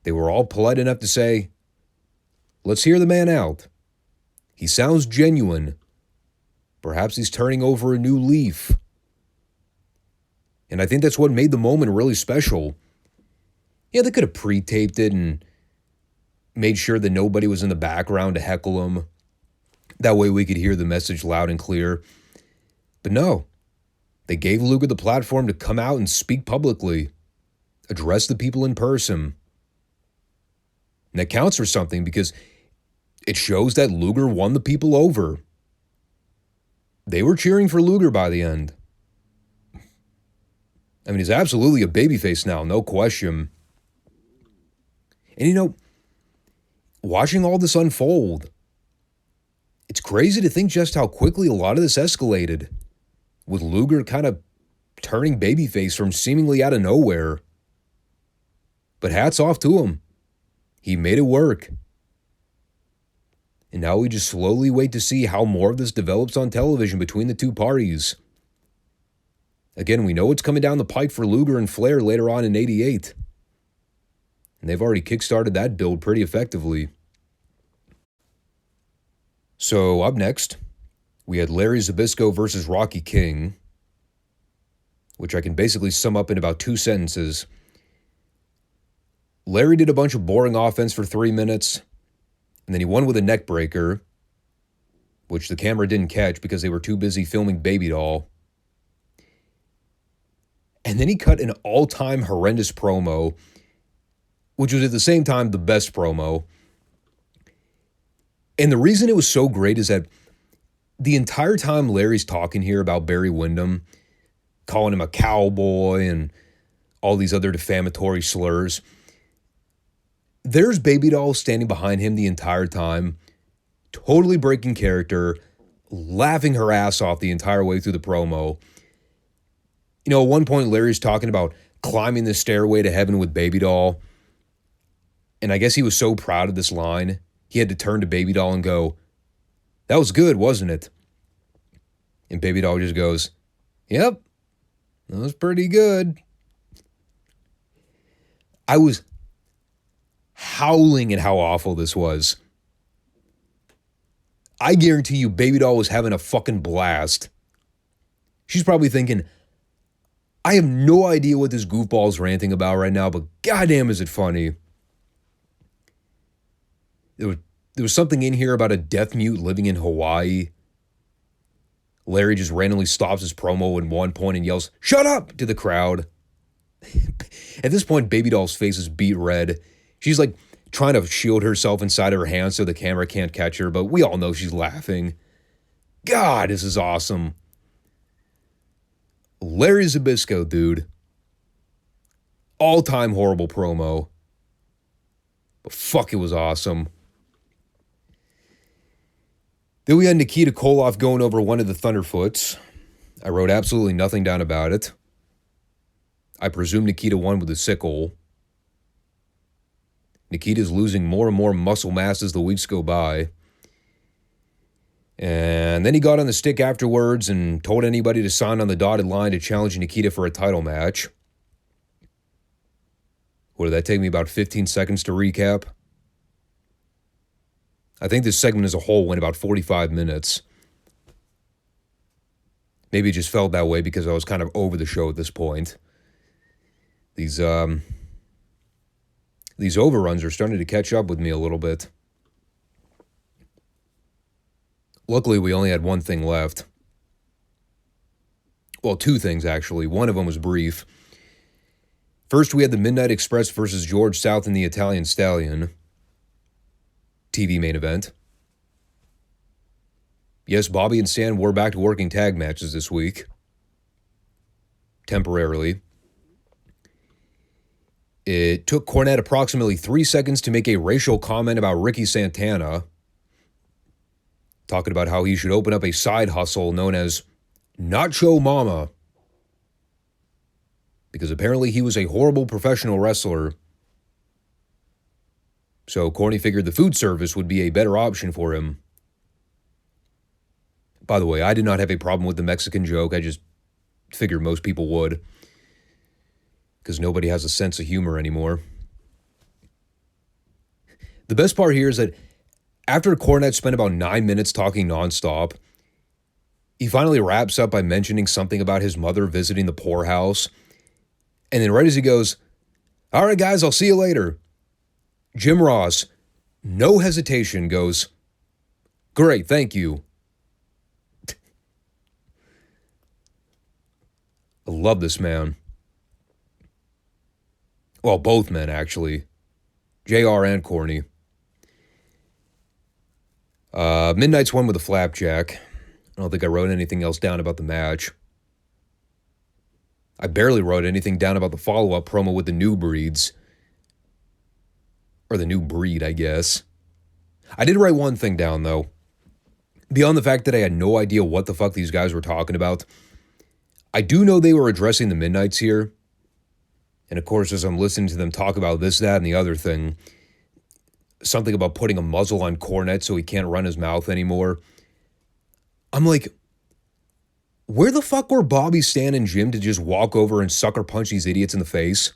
they were all polite enough to say, let's hear the man out. He sounds genuine. Perhaps he's turning over a new leaf. And I think that's what made the moment really special. Yeah, they could have pre-taped it and made sure that nobody was in the background to heckle him. That way we could hear the message loud and clear. But no, they gave Luger the platform to come out and speak publicly, address the people in person. And that counts for something because it shows that Luger won the people over. They were cheering for Luger by the end. I mean, he's absolutely a babyface now, no question. And you know, watching all this unfold, it's crazy to think just how quickly a lot of this escalated, with Luger kind of turning babyface from seemingly out of nowhere. But hats off to him. He made it work. And now we just slowly wait to see how more of this develops on television between the two parties. Again, we know it's coming down the pike for Luger and Flair later on in '88. And they've already kickstarted that build pretty effectively. So up next, we had Larry Zbyszko versus Rocky King, which I can basically sum up in about 2 sentences. Larry did a bunch of boring offense for 3 minutes, and then he won with a neck breaker, which the camera didn't catch because they were too busy filming Baby Doll. And then he cut an all-time horrendous promo, which was at the same time the best promo. And the reason it was so great is that the entire time Larry's talking here about Barry Windham, calling him a cowboy and all these other defamatory slurs, there's Baby Doll standing behind him the entire time, totally breaking character, laughing her ass off the entire way through the promo. You know, at one point, Larry's talking about climbing the stairway to heaven with Baby Doll. And I guess he was so proud of this line, he had to turn to Baby Doll and go, "That was good, wasn't it?" And Baby Doll just goes, "Yep, that was pretty good." I was howling at how awful this was. I guarantee you Baby Doll was having a fucking blast. She's probably thinking, I have no idea what this goofball's ranting about right now, but goddamn is it funny. There was something in here about a deaf mute living in Hawaii. Larry just randomly stops his promo at one point and yells, "Shut up!" to the crowd. At this point, Baby Doll's face is beet red. She's like trying to shield herself inside of her hands so the camera can't catch her, but we all know she's laughing. God, this is awesome. Larry Zbyszko, dude. All-time horrible promo. But fuck, it was awesome. Then we had Nikita Koloff going over one of the Thunderfoots. I wrote absolutely nothing down about it. I presume Nikita won with a sickle. Nikita's losing more and more muscle mass as the weeks go by. And then he got on the stick afterwards and told anybody to sign on the dotted line to challenge Nikita for a title match. What did that take me about 15 seconds to recap? I think this segment as a whole went about 45 minutes. Maybe it just felt that way because I was kind of over the show at this point. These overruns are starting to catch up with me a little bit. Luckily, we only had one thing left. Well, two things, actually. One of them was brief. First, we had the Midnight Express versus George South and the Italian Stallion. TV main event. Yes, Bobby and Stan were back to working tag matches this week. Temporarily. It took Cornette approximately 3 seconds to make a racial comment about Ricky Santana, talking about how he should open up a side hustle known as Nacho Mama, because apparently he was a horrible professional wrestler. So Corny figured the food service would be a better option for him. By the way, I did not have a problem with the Mexican joke. I just figured most people would, because nobody has a sense of humor anymore. The best part here is that after Cornette spent about 9 minutes talking nonstop, he finally wraps up by mentioning something about his mother visiting the poorhouse. And then right as he goes, "All right, guys, I'll see you later," Jim Ross, no hesitation, goes, "Great, thank you." I love this man. Well, both men, actually. JR and Corny. Midnight's won with a flapjack. I don't think I wrote anything else down about the match. I barely wrote anything down about the follow-up promo with the New Breeds. Or the New Breed, I guess. I did write one thing down, though. Beyond the fact that I had no idea what the fuck these guys were talking about, I do know they were addressing the Midnights here. And of course, as I'm listening to them talk about this, that, and the other thing, something about putting a muzzle on Cornette so he can't run his mouth anymore, I'm like, where the fuck were Bobby, Stan, and Jim to just walk over and sucker punch these idiots in the face?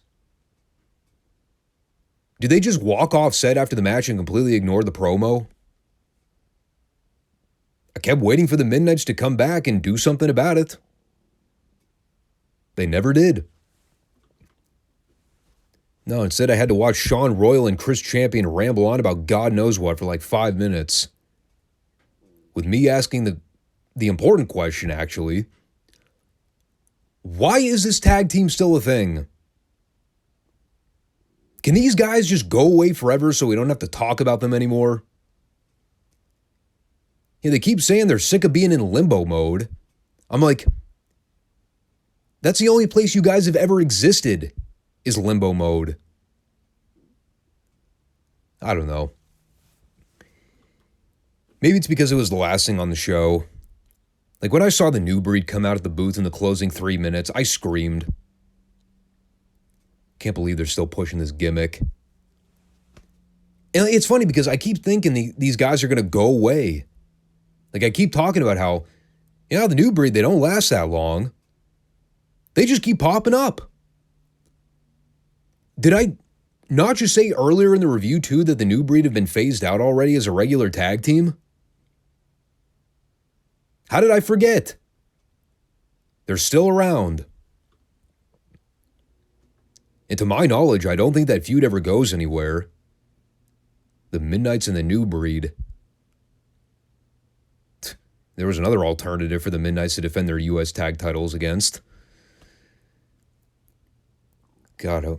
Did they just walk off set after the match and completely ignore the promo? I kept waiting for the Midnights to come back and do something about it. They never did. No, instead I had to watch Sean Royal and Chris Champion ramble on about God knows what for like 5 minutes. With me asking the important question, actually. Why is this tag team still a thing? Can these guys just go away forever so we don't have to talk about them anymore? Yeah, they keep saying they're sick of being in limbo mode. I'm like, that's the only place you guys have ever existed, is limbo mode. I don't know. Maybe it's because it was the last thing on the show. Like when I saw the New Breed come out at the booth in the closing 3 minutes, I screamed. Can't believe they're still pushing this gimmick. And it's funny because I keep thinking these guys are going to go away. Like I keep talking about how, the New Breed, they don't last that long. They just keep popping up. Did I not just say earlier in the review, too, that the New Breed have been phased out already as a regular tag team? How did I forget? They're still around. And to my knowledge, I don't think that feud ever goes anywhere. The Midnights and the New Breed. There was another alternative for the Midnights to defend their U.S. tag titles against. God, I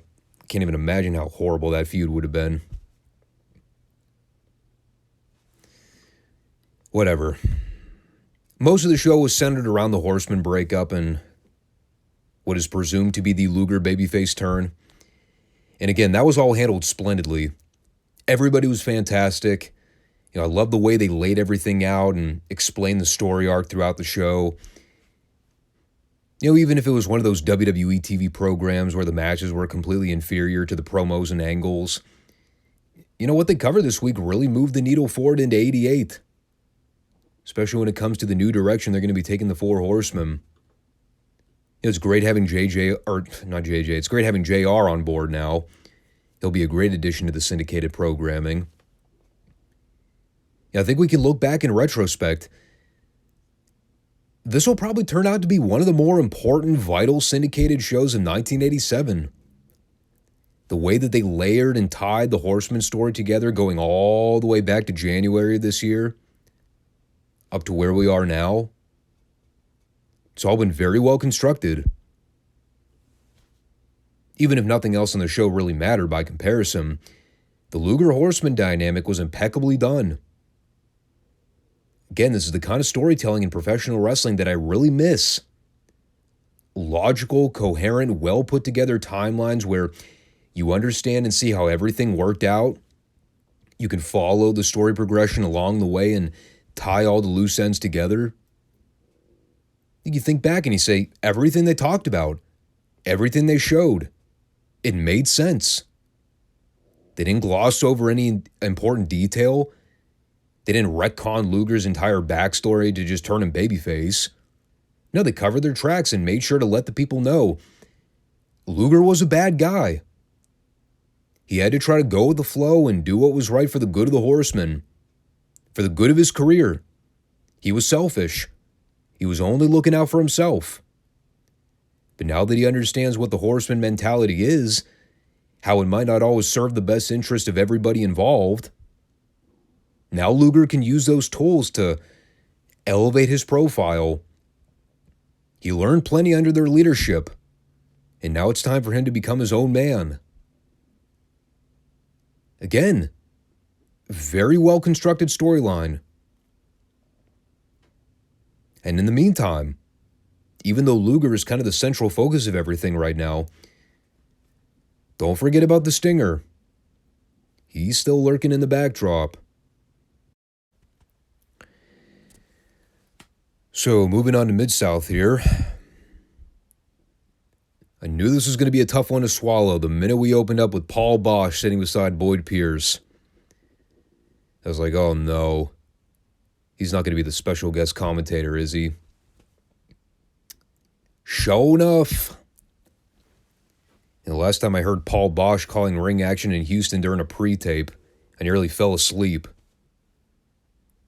can't even imagine how horrible that feud would have been. Whatever. Most of the show was centered around the Horsemen breakup and what is presumed to be the Luger babyface turn. And again, that was all handled splendidly. Everybody was fantastic. I love the way they laid everything out and explained the story arc throughout the show. Even if it was one of those WWE TV programs where the matches were completely inferior to the promos and angles, what they covered this week really moved the needle forward into 88. Especially when it comes to the new direction they're going to be taking the Four Horsemen. It's great having it's great having JR on board now. He'll be a great addition to the syndicated programming. I think we can look back in retrospect. This will probably turn out to be one of the more important, vital syndicated shows in 1987. The way that they layered and tied the Horseman story together going all the way back to January of this year, up to where we are now, it's all been very well constructed. Even if nothing else on the show really mattered by comparison, the Luger-Horseman dynamic was impeccably done. Again, this is the kind of storytelling in professional wrestling that I really miss. Logical, coherent, well-put-together timelines where you understand and see how everything worked out. You can follow the story progression along the way and tie all the loose ends together. You think back and you say, everything they talked about, everything they showed, it made sense. They didn't gloss over any important detail. They didn't retcon Luger's entire backstory to just turn him babyface. No, they covered their tracks and made sure to let the people know Luger was a bad guy. He had to try to go with the flow and do what was right for the good of the Horsemen, for the good of his career. He was selfish. He was only looking out for himself. But now that he understands what the Horseman mentality is, how it might not always serve the best interest of everybody involved, now Luger can use those tools to elevate his profile. He learned plenty under their leadership, and now it's time for him to become his own man. Again, very well-constructed storyline. And in the meantime, even though Luger is kind of the central focus of everything right now, don't forget about the Stinger. He's still lurking in the backdrop. So, moving on to Mid-South here. I knew this was going to be a tough one to swallow the minute we opened up with Paul Bosch sitting beside Boyd Pierce. I was like, oh no. He's not going to be the special guest commentator, is he? Sure enough. And the last time I heard Paul Bosch calling ring action in Houston during a pre-tape, I nearly fell asleep.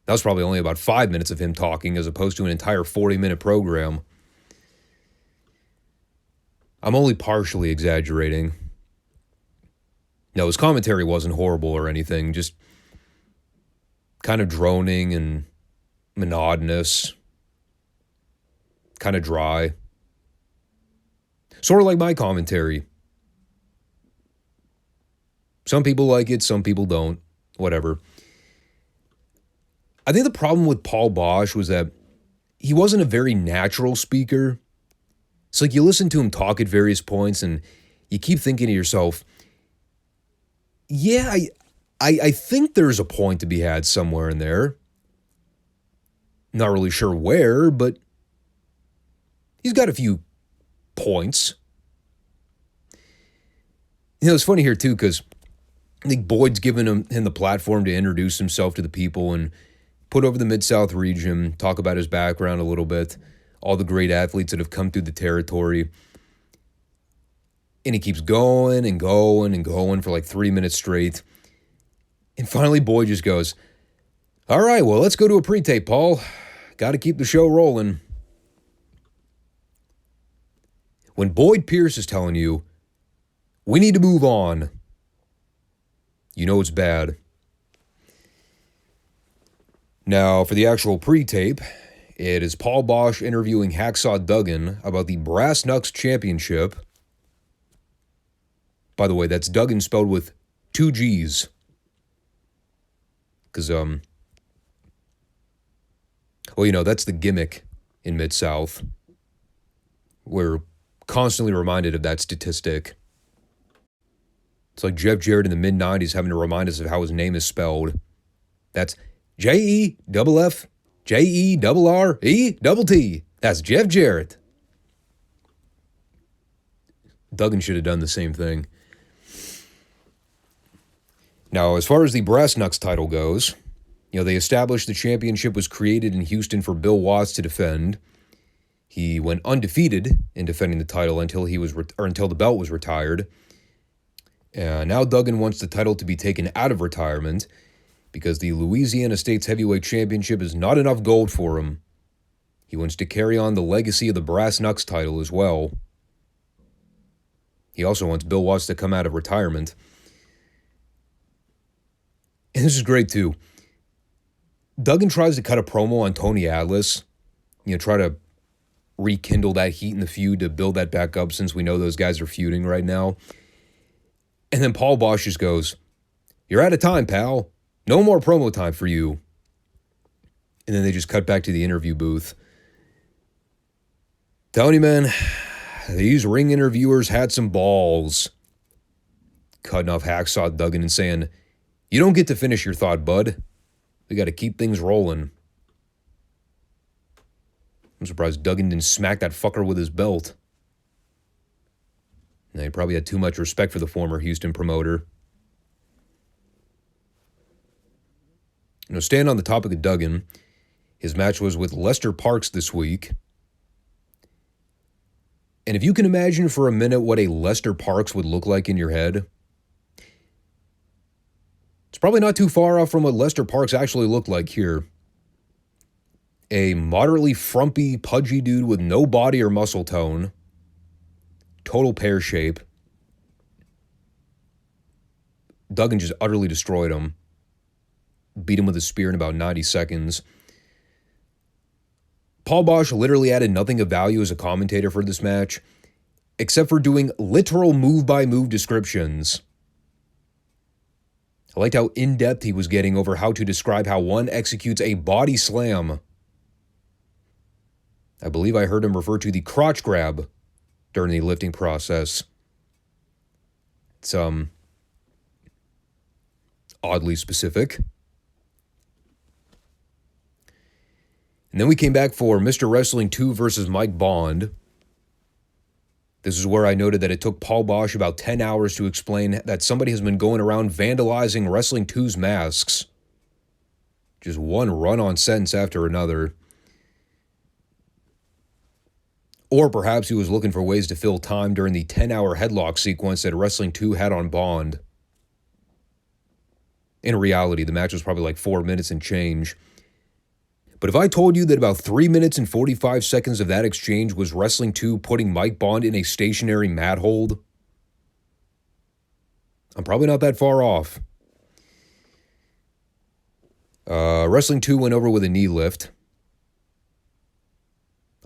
That was probably only about 5 minutes of him talking as opposed to an entire 40-minute program. I'm only partially exaggerating. No, his commentary wasn't horrible or anything, just kind of droning and monotonous, kind of dry. Sort of like my commentary. Some people like it, some people don't. Whatever. I think the problem with Paul Bosch was that he wasn't a very natural speaker. It's like you listen to him talk at various points and you keep thinking to yourself, yeah, I think there's a point to be had somewhere in there. Not really sure where, but he's got a few points. You know, it's funny here too, because I think Boyd's given him the platform to introduce himself to the people and put over the Mid-South region, talk about his background a little bit, all the great athletes that have come through the territory. And he keeps going and going and going for like 3 minutes straight. And finally, Boyd just goes, all right, well, let's go to a pre-tape, Paul. Got to keep the show rolling. When Boyd Pierce is telling you, we need to move on, you know it's bad. Now, for the actual pre-tape, it is Paul Bosch interviewing Hacksaw Duggan about the Brass Knucks Championship. By the way, that's Duggan spelled with 2 G's. Because, well, you know, that's the gimmick in Mid-South. We're constantly reminded of that statistic. It's like Jeff Jarrett in the mid-90s having to remind us of how his name is spelled. That's Jeffrrete. That's Jeff Jarrett. Duggan should have done the same thing. Now, as far as the Brass Knucks title goes, you know, they established the championship was created in Houston for Bill Watts to defend. He went undefeated in defending the title until until the belt was retired. Now Duggan wants the title to be taken out of retirement because the Louisiana States Heavyweight Championship is not enough gold for him. He wants to carry on the legacy of the Brass Knucks title as well. He also wants Bill Watts to come out of retirement. And this is great too. Duggan tries to cut a promo on Tony Atlas, you know, try to rekindle that heat in the feud to build that back up since we know those guys are feuding right now. And then Paul Bosch just goes, you're out of time, pal. No more promo time for you. And then they just cut back to the interview booth. Tony, man, these ring interviewers had some balls. Cutting off Hacksaw Duggan and saying, you don't get to finish your thought, bud. We got to keep things rolling. I'm surprised Duggan didn't smack that fucker with his belt. Now, he probably had too much respect for the former Houston promoter. Staying on the topic of Duggan, his match was with Lester Parks this week. And if you can imagine for a minute what a Lester Parks would look like in your head, it's probably not too far off from what Lester Parks actually looked like here. A moderately frumpy, pudgy dude with no body or muscle tone. Total pear shape. Duggan just utterly destroyed him. Beat him with a spear in about 90 seconds. Paul Bosch literally added nothing of value as a commentator for this match, except for doing literal move-by-move descriptions. I liked how in-depth he was getting over how to describe how one executes a body slam. I believe I heard him refer to the crotch grab during the lifting process. It's oddly specific. And then we came back for Mr. Wrestling 2 versus Mike Bond. This is where I noted that it took Paul Bosch about 10 hours to explain that somebody has been going around vandalizing Wrestling 2's masks. Just one run-on sentence after another. Or perhaps he was looking for ways to fill time during the 10-hour headlock sequence that Wrestling 2 had on Bond. In reality, the match was probably like 4 minutes and change. But if I told you that about 3 minutes and 45 seconds of that exchange was Wrestling 2 putting Mike Bond in a stationary mat hold, I'm probably not that far off. Wrestling 2 went over with a knee lift.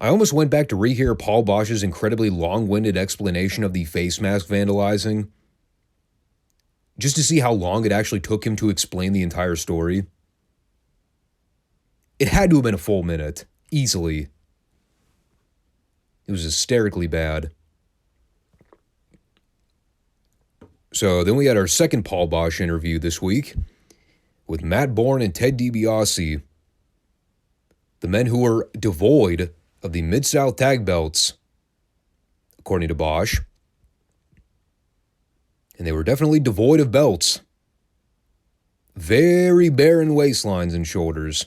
I almost went back to rehear Paul Bosch's incredibly long-winded explanation of the face mask vandalizing, just to see how long it actually took him to explain the entire story. It had to have been a full minute, easily. It was hysterically bad. So then we had our second Paul Bosch interview this week with Matt Bourne and Ted DiBiase, the men who were devoid of the Mid-South tag belts, according to Bosch. And they were definitely devoid of belts. Very barren waistlines and shoulders.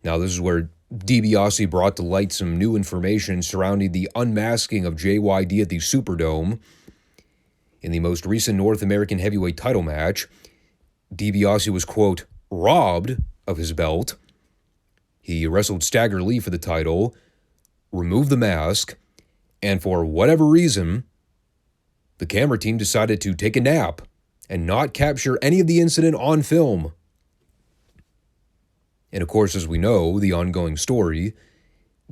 Now, this is where DiBiase brought to light some new information surrounding the unmasking of JYD at the Superdome. In the most recent North American heavyweight title match, DiBiase was, quote, robbed of his belt. He wrestled Stagger Lee for the title, removed the mask, and for whatever reason, the camera team decided to take a nap and not capture any of the incident on film. And of course, as we know, the ongoing story,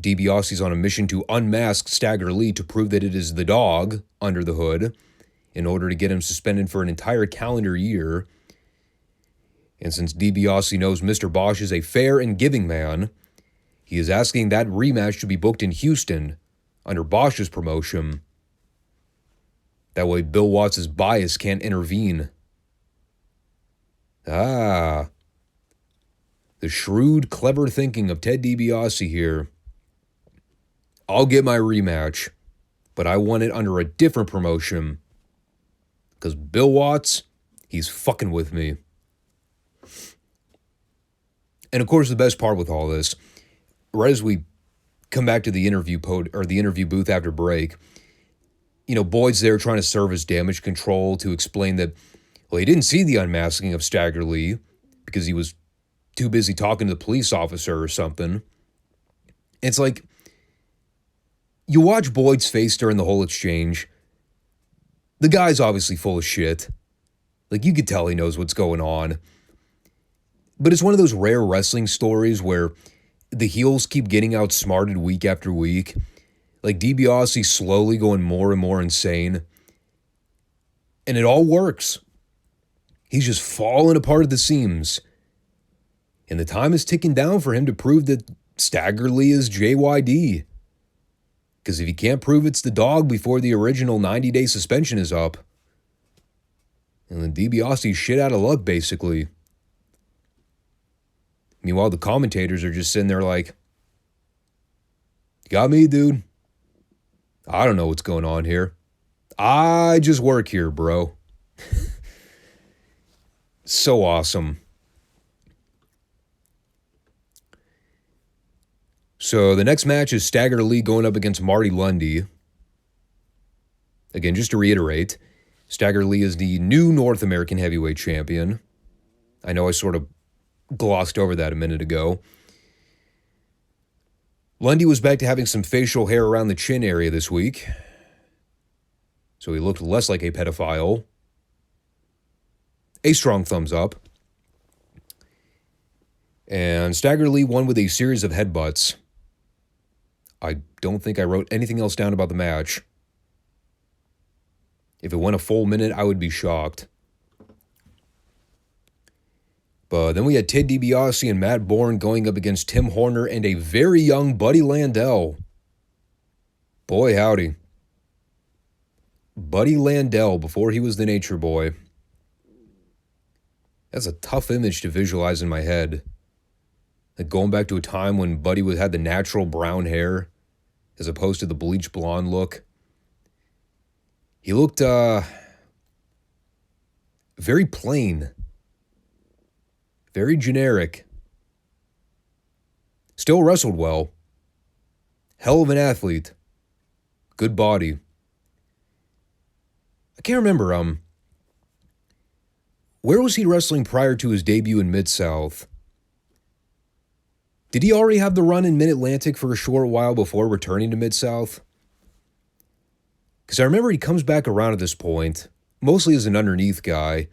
DiBiase's on a mission to unmask Stagger Lee to prove that it is the dog under the hood in order to get him suspended for an entire calendar year. And since DiBiase knows Mr. Bosch is a fair and giving man, he is asking that rematch to be booked in Houston under Bosch's promotion. That way Bill Watts' bias can't intervene. The shrewd, clever thinking of Ted DiBiase here. I'll get my rematch, but I want it under a different promotion. Because Bill Watts, he's fucking with me. And of course, the best part with all this, right as we come back to the interview booth after break, Boyd's there trying to serve as damage control to explain that, well, he didn't see the unmasking of Stagger Lee because he was too busy talking to the police officer or something. It's like, you watch Boyd's face during the whole exchange. The guy's obviously full of shit. Like, you could tell he knows what's going on. But it's one of those rare wrestling stories where the heels keep getting outsmarted week after week. Like, DiBiase slowly going more and more insane. And it all works. He's just falling apart at the seams. And the time is ticking down for him to prove that Stagger Lee is JYD. Because if he can't prove it's the dog before the original 90-day suspension is up, and then DiBiase's shit out of luck, basically. Meanwhile, the commentators are just sitting there like, you got me, dude? I don't know what's going on here. I just work here, bro. So awesome. So the next match is Stagger Lee going up against Marty Lundy. Again, just to reiterate, Stagger Lee is the new North American Heavyweight Champion. I know I sort of glossed over that a minute ago. Lundy was back to having some facial hair around the chin area this week, so he looked less like a pedophile. A strong thumbs up. And Stagger Lee won with a series of headbutts. I don't think I wrote anything else down about the match. If it went a full minute, I would be shocked. But then we had Ted DiBiase and Matt Bourne going up against Tim Horner and a very young Buddy Landel. Boy, howdy. Buddy Landel before he was the Nature Boy. That's a tough image to visualize in my head. Like going back to a time when Buddy had the natural brown hair as opposed to the bleach blonde look. He looked very plain. Very generic. Still wrestled well. Hell of an athlete. Good body. I can't remember, where was he wrestling prior to his debut in Mid-South? Did he already have the run in Mid-Atlantic for a short while before returning to Mid-South? Because I remember he comes back around at this point, mostly as an underneath guy.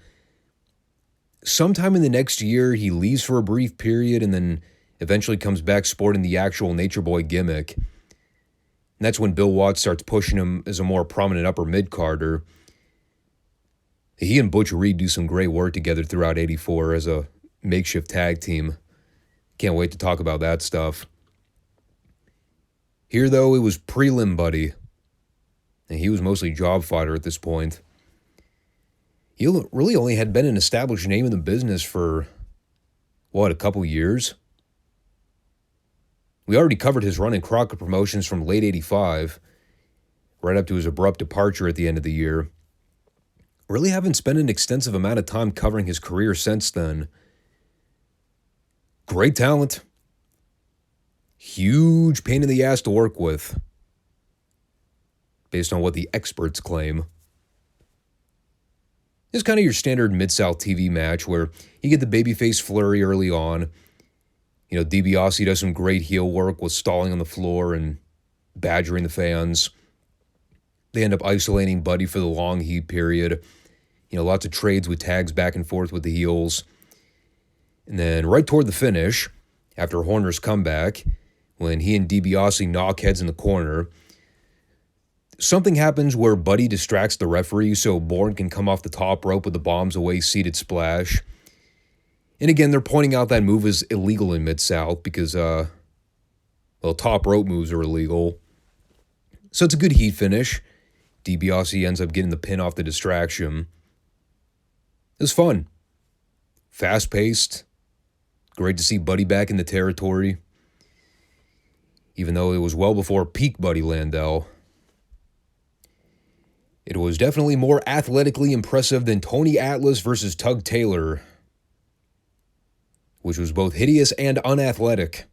Sometime in the next year, he leaves for a brief period and then eventually comes back sporting the actual Nature Boy gimmick. And that's when Bill Watts starts pushing him as a more prominent upper mid-carder. He and Butch Reed do some great work together throughout '84 as a makeshift tag team. Can't wait to talk about that stuff. Here, though, it was prelim Buddy. And he was mostly job fodder at this point. He really only had been an established name in the business for, a couple years? We already covered his run in Crockett Promotions from late '85, right up to his abrupt departure at the end of the year. Really haven't spent an extensive amount of time covering his career since then. Great talent. Huge pain in the ass to work with, based on what the experts claim. It's kind of your standard Mid-South TV match where you get the babyface flurry early on. You know, DiBiase does some great heel work with stalling on the floor and badgering the fans. They end up isolating Buddy for the long heat period. You know, lots of trades with tags back and forth with the heels. And then right toward the finish, after Horner's comeback, when he and DiBiase knock heads in the corner, something happens where Buddy distracts the referee so Bourne can come off the top rope with the bombs away seated splash. And again, they're pointing out that move is illegal in Mid-South because, top rope moves are illegal. So it's a good heat finish. DiBiase ends up getting the pin off the distraction. It was fun. Fast-paced. Great to see Buddy back in the territory. Even though it was well before peak Buddy Landel. It was definitely more athletically impressive than Tony Atlas versus Tug Taylor, which was both hideous and unathletic.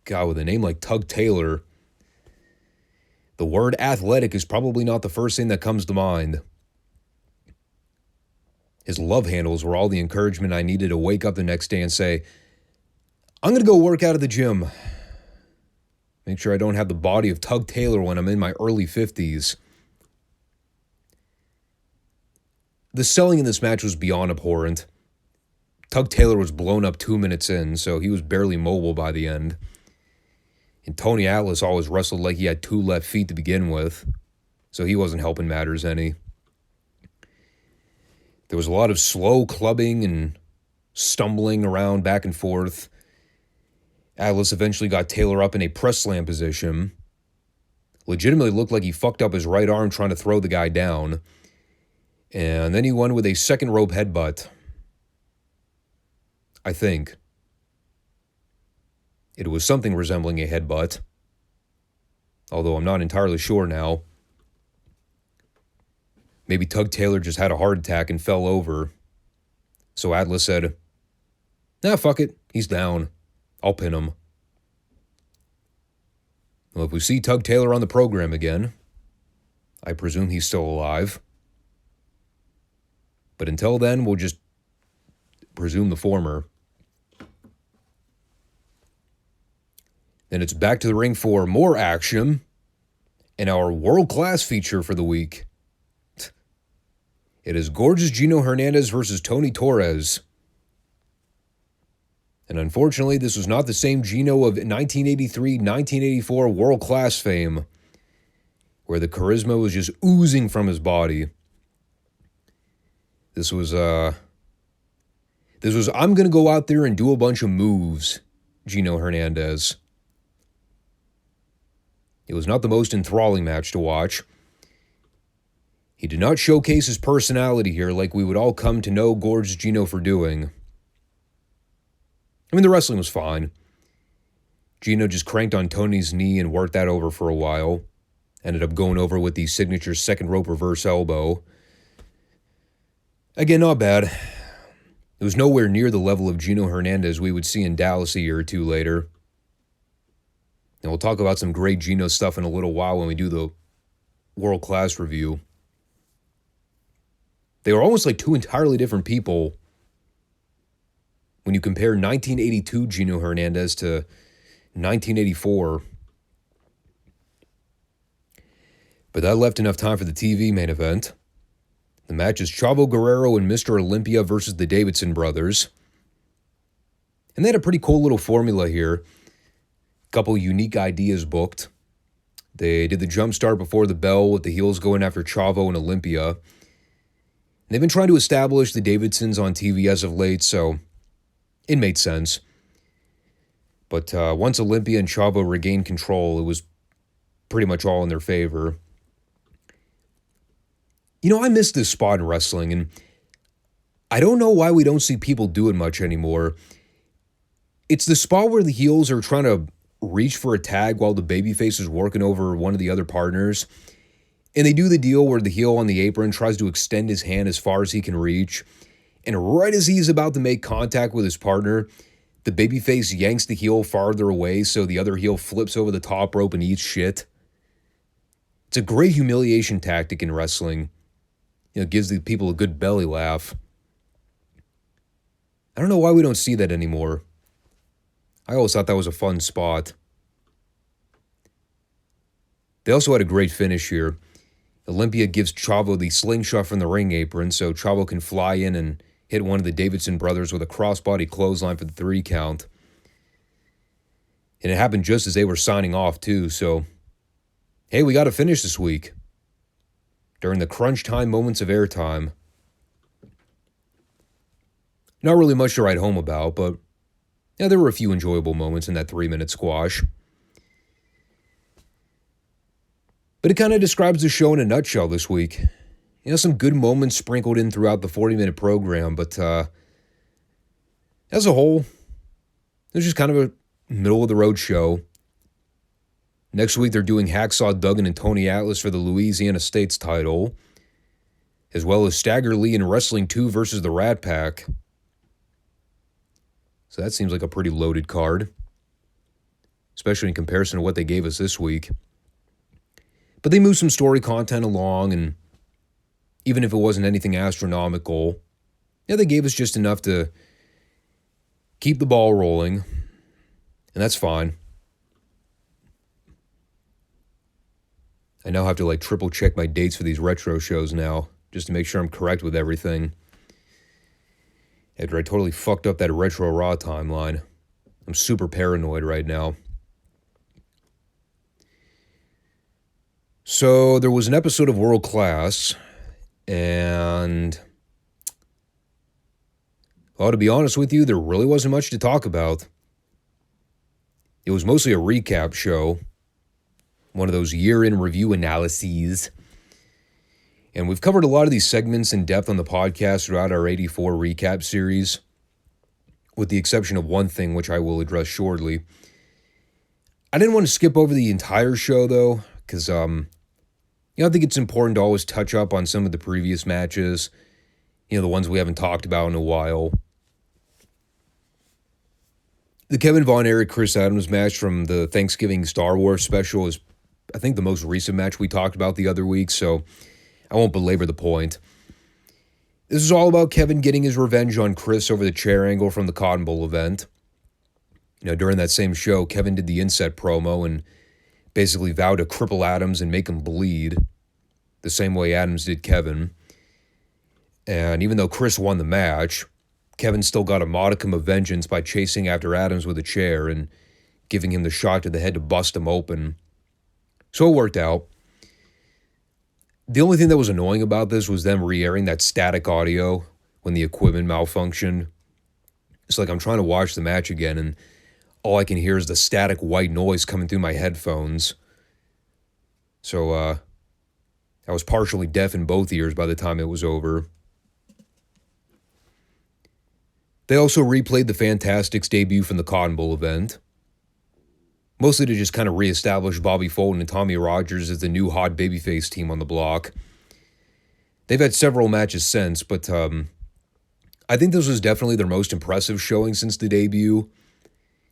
God, with a name like Tug Taylor, the word athletic is probably not the first thing that comes to mind. His love handles were all the encouragement I needed to wake up the next day and say, I'm going to go work out at the gym. Make sure I don't have the body of Tug Taylor when I'm in my early 50s. The selling in this match was beyond abhorrent. Tug Taylor was blown up 2 minutes in, so he was barely mobile by the end. And Tony Atlas always wrestled like he had 2 left feet to begin with, so he wasn't helping matters any. There was a lot of slow clubbing and stumbling around back and forth. Atlas eventually got Taylor up in a press slam position. Legitimately looked like he fucked up his right arm trying to throw the guy down. And then he won with a second rope headbutt. I think. It was something resembling a headbutt. Although I'm not entirely sure now. maybe Tug Taylor just had a heart attack and fell over. So Atlas said, nah, fuck it. He's down. I'll pin him. Well, if we see Tug Taylor on the program again, I presume he's still alive. But until then, we'll just presume the former. Then it's back to the ring for more action and our world-class feature for the week. It is Gorgeous Gino Hernandez versus Tony Torres. And unfortunately, this was not the same Gino of 1983, 1984 world-class fame, where the charisma was just oozing from his body. This was I'm going to go out there and do a bunch of moves, Gino Hernandez. It was not the most enthralling match to watch. He did not showcase his personality here like we would all come to know Gorgeous Gino for doing. I mean, the wrestling was fine. Gino just cranked on Tony's knee and worked that over for a while. Ended up going over with the signature second rope reverse elbow. Again, not bad. It was nowhere near the level of Gino Hernandez we would see in Dallas a year or two later. And we'll talk about some great Gino stuff in a little while when we do the world-class review. They were almost like two entirely different people when you compare 1982 Gino Hernandez to 1984. But that left enough time for the TV main event. The match is Chavo Guerrero and Mr. Olympia versus the Davidson brothers. And they had a pretty cool little formula here. Couple unique ideas booked. They did the jump start before the bell with the heels going after Chavo and Olympia. They've been trying to establish the Davidsons on TV as of late, so it made sense. But once Olympia and Chavo regained control, it was pretty much all in their favor. You know, I miss this spot in wrestling, and I don't know why we don't see people do it much anymore. It's the spot where the heels are trying to reach for a tag while the babyface is working over one of the other partners. And they do the deal where the heel on the apron tries to extend his hand as far as he can reach. And right as he's about to make contact with his partner, the babyface yanks the heel farther away so the other heel flips over the top rope and eats shit. It's a great humiliation tactic in wrestling. You know, it gives the people a good belly laugh. I don't know why we don't see that anymore. I always thought that was a fun spot. They also had a great finish here. Olympia gives Chavo the slingshot from the ring apron so Chavo can fly in and hit one of the Davidson brothers with a crossbody clothesline for the 3 count. And it happened just as they were signing off too, so hey, we got a finish this week. During the crunch time moments of airtime. Not really much to write home about, but yeah, there were a few enjoyable moments in that 3-minute squash. But it kind of describes the show in a nutshell this week. You know, some good moments sprinkled in throughout the 40-minute program, but as a whole, it was just kind of a middle-of-the-road show. Next week, they're doing Hacksaw Duggan and Tony Atlas for the Louisiana States title, as well as Stagger Lee in Wrestling 2 versus the Rat Pack. So that seems like a pretty loaded card, especially in comparison to what they gave us this week. But they moved some story content along, and even if it wasn't anything astronomical, yeah, they gave us just enough to keep the ball rolling, and that's fine. I now have to triple check my dates for these retro shows now, just to make sure I'm correct with everything. After I totally fucked up that Retro Raw timeline. I'm super paranoid right now. So there was an episode of World Class, and well, to be honest with you, there really wasn't much to talk about. It was mostly a recap show, one of those year-in review analyses. And we've covered a lot of these segments in depth on the podcast throughout our 84 recap series, with the exception of one thing, which I will address shortly. I didn't want to skip over the entire show, though, because, I think it's important to always touch up on some of the previous matches, the ones we haven't talked about in a while. The Kevin Von Erich Chris Adams match from the Thanksgiving Star Wars special is, I think, the most recent match we talked about the other week, so I won't belabor the point. This is all about Kevin getting his revenge on Chris over the chair angle from the Cotton Bowl event. During that same show, Kevin did the inset promo and basically vowed to cripple Adams and make him bleed, the same way Adams did Kevin. And even though Chris won the match, Kevin still got a modicum of vengeance by chasing after Adams with a chair and giving him the shot to the head to bust him open. So it worked out. The only thing that was annoying about this was them re-airing that static audio when the equipment malfunctioned. It's like I'm trying to watch the match again and all I can hear is the static white noise coming through my headphones. So I was partially deaf in both ears by the time it was over. They also replayed the Fantastics debut from the Cotton Bowl event, mostly to just kind of reestablish Bobby Fulton and Tommy Rogers as the new hot babyface team on the block. They've had several matches since, but I think this was definitely their most impressive showing since the debut.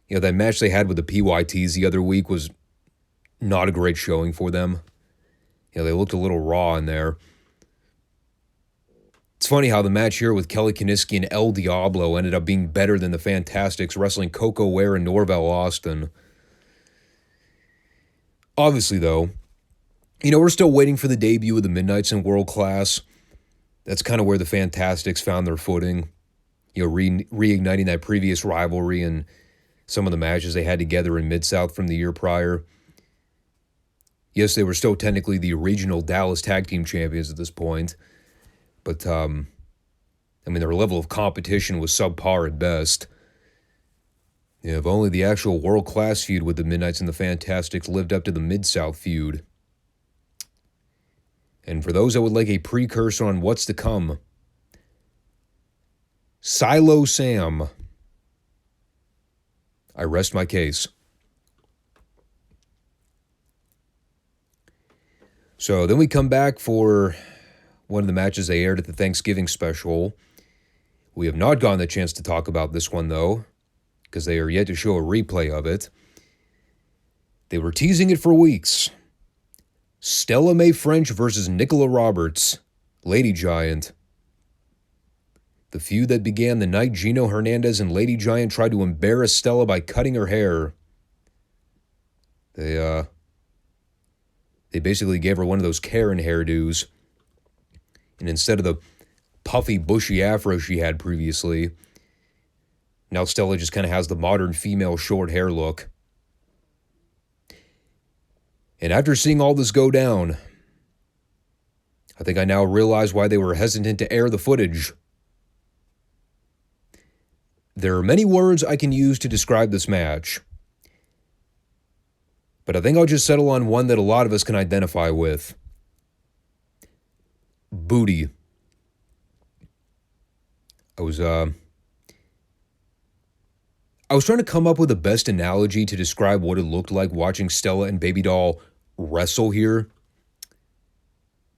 That match they had with the PYTs the other week was not a great showing for them. They looked a little raw in there. It's funny how the match here with Kelly Kiniski and El Diablo ended up being better than the Fantastics wrestling Coco Ware and Norvell Austin. Obviously, though, we're still waiting for the debut of the Midnights in World Class. That's kind of where the Fantastics found their footing. Reigniting that previous rivalry and some of the matches they had together in Mid-South from the year prior. Yes, they were still technically the regional Dallas Tag Team Champions at this point, but, their level of competition was subpar at best. If only the actual world-class feud with the Midnights and the Fantastics lived up to the Mid-South feud. And for those that would like a precursor on what's to come, Silo Sam. I rest my case. So then we come back for one of the matches they aired at the Thanksgiving special. We have not gotten the chance to talk about this one, though, because they are yet to show a replay of it. They were teasing it for weeks. Stella Mae French versus Nicola Roberts, Lady Giant. The feud that began the night Gino Hernandez and Lady Giant tried to embarrass Stella by cutting her hair. They basically gave her one of those Karen hairdos. And instead of the puffy, bushy afro she had previously, now Stella just kind of has the modern female short hair look. And after seeing all this go down, I think I now realize why they were hesitant to air the footage. There are many words I can use to describe this match, but I think I'll just settle on one that a lot of us can identify with. Booty. I was trying to come up with the best analogy to describe what it looked like watching Stella and Baby Doll wrestle here.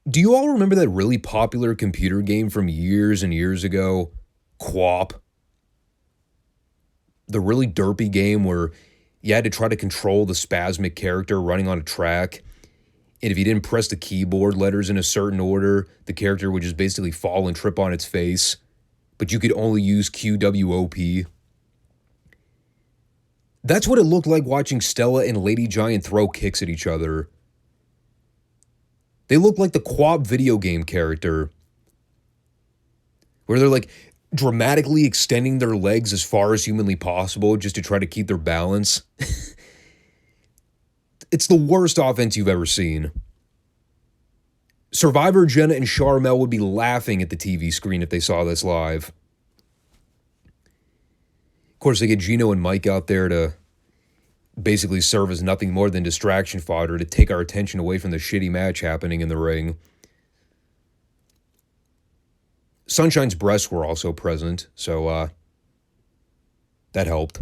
Do you all remember that really popular computer game from years and years ago, QWOP? The really derpy game where you had to try to control the spasmic character running on a track, and if you didn't press the keyboard letters in a certain order, the character would just basically fall and trip on its face, but you could only use QWOP. That's what it looked like watching Stella and Lady Giant throw kicks at each other. They looked like the QWOP video game character, where they're like dramatically extending their legs as far as humanly possible just to try to keep their balance. It's the worst offense you've ever seen. Survivor Jenna and Charmel would be laughing at the TV screen if they saw this live. Of course, they get Gino and Mike out there to basically serve as nothing more than distraction fodder to take our attention away from the shitty match happening in the ring. Sunshine's breasts were also present, so that helped.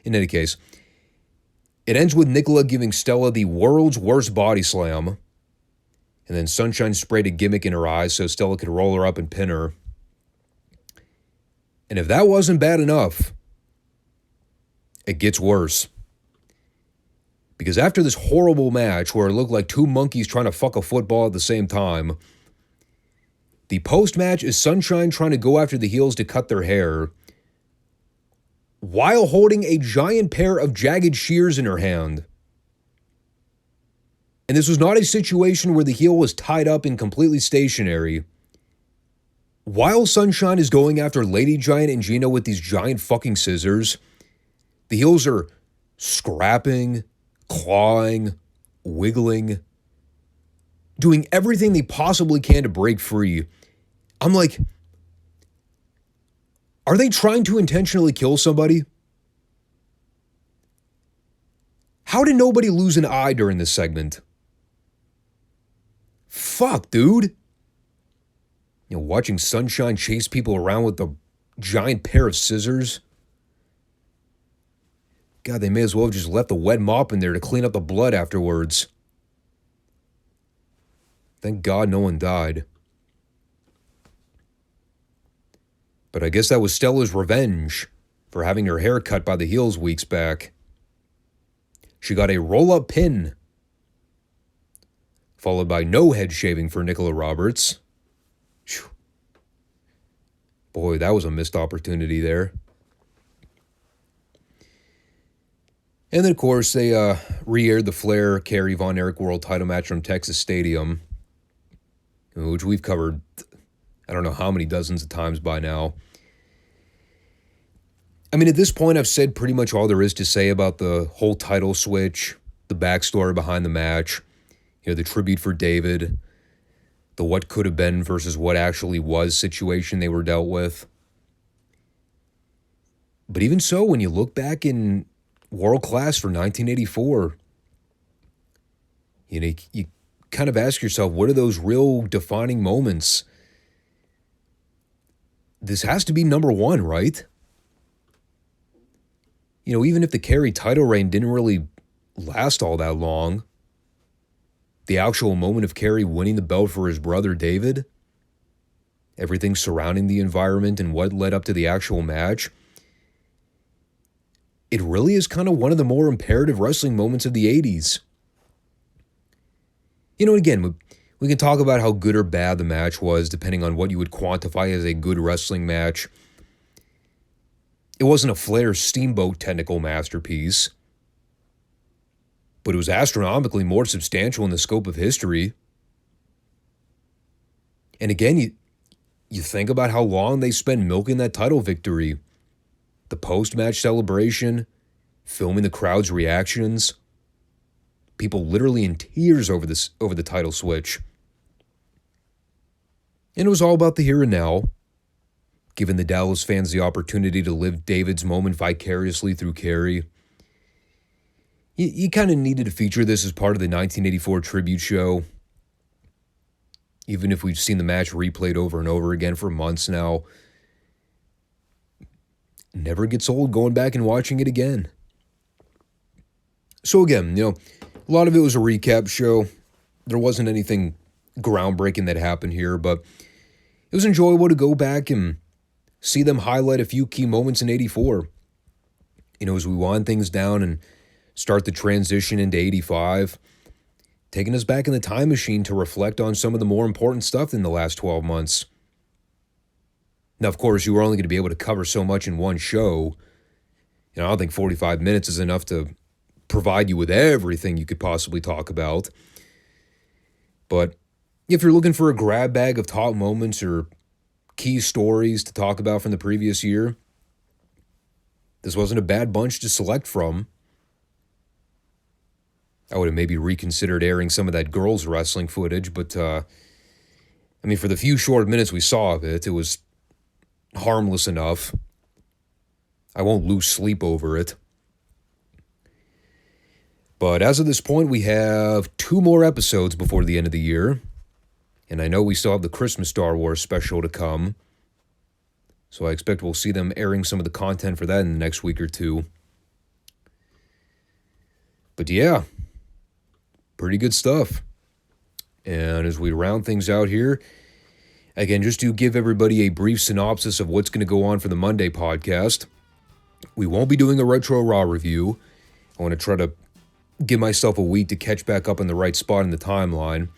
In any case, It ends with Nicola giving Stella the world's worst body slam, and then Sunshine sprayed a gimmick in her eyes so Stella could roll her up and pin her. And if that wasn't bad enough, it gets worse. Because after this horrible match where it looked like two monkeys trying to fuck a football at the same time, the post-match is Sunshine trying to go after the heels to cut their hair while holding a giant pair of jagged shears in her hand. And this was not a situation where the heel was tied up and completely stationary. While Sunshine is going after Lady Giant and Gina with these giant fucking scissors, the heels are scrapping, clawing, wiggling, doing everything they possibly can to break free. I'm like, are they trying to intentionally kill somebody? How did nobody lose an eye during this segment? Fuck, dude. Watching Sunshine chase people around with a giant pair of scissors. God, they may as well have just left the wet mop in there to clean up the blood afterwards. Thank God no one died. But I guess that was Stella's revenge for having her hair cut by the heels weeks back. She got a roll-up pin, followed by no head shaving for Nicola Roberts. Whew. Boy, that was a missed opportunity there. And then, of course, they re-aired the Flair Kerry Von Erich World title match from Texas Stadium, which we've covered, I don't know how many dozens of times by now. I mean, at this point, I've said pretty much all there is to say about the whole title switch, the backstory behind the match, the tribute for David, the what could have been versus what actually was situation they were dealt with. But even so, when you look back in World Class for 1984, you kind of ask yourself, what are those real defining moments? This has to be number one, right? Even if the Kerry title reign didn't really last all that long, the actual moment of Kerry winning the belt for his brother David, everything surrounding the environment and what led up to the actual match, it really is kind of one of the more imperative wrestling moments of the 80s. Again, we can talk about how good or bad the match was, depending on what you would quantify as a good wrestling match. It wasn't a Flair Steamboat technical masterpiece, but it was astronomically more substantial in the scope of history. And again, you think about how long they spent milking that title victory. The post-match celebration, filming the crowd's reactions, people literally in tears over the title switch. And it was all about the here and now, giving the Dallas fans the opportunity to live David's moment vicariously through Kerry. You kind of needed to feature this as part of the 1984 tribute show, even if we've seen the match replayed over and over again for months now. Never gets old going back and watching it again. So again, a lot of it was a recap show. There wasn't anything groundbreaking that happened here, but it was enjoyable to go back and see them highlight a few key moments in 84. As we wind things down and start the transition into 85, taking us back in the time machine to reflect on some of the more important stuff in the last 12 months. Now, of course, you were only going to be able to cover so much in one show. I don't think 45 minutes is enough to provide you with everything you could possibly talk about. But if you're looking for a grab bag of top moments or key stories to talk about from the previous year, this wasn't a bad bunch to select from. I would have maybe reconsidered airing some of that girls' wrestling footage, but, for the few short minutes we saw of it, it was harmless enough. I won't lose sleep over it. But as of this point, we have 2 more episodes before the end of the year. And I know we still have the Christmas Star Wars special to come. So I expect we'll see them airing some of the content for that in the next week or two. But yeah, pretty good stuff. And as we round things out here, again, just to give everybody a brief synopsis of what's going to go on for the Monday podcast, we won't be doing a Retro Raw review. I want to try to give myself a week to catch back up in the right spot in the timeline.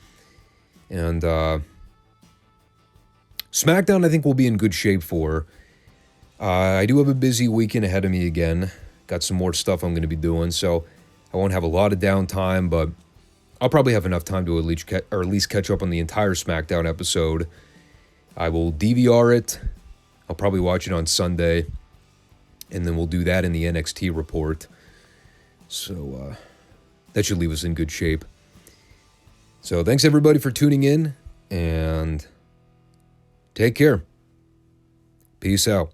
And SmackDown, I think we'll be in good shape for. I do have a busy weekend ahead of me again. Got some more stuff I'm going to be doing, so I won't have a lot of downtime, but I'll probably have enough time to at least catch up on the entire SmackDown episode. I will DVR it. I'll probably watch it on Sunday, and then we'll do that in the NXT report. So that should leave us in good shape. So thanks everybody for tuning in, and take care. Peace out.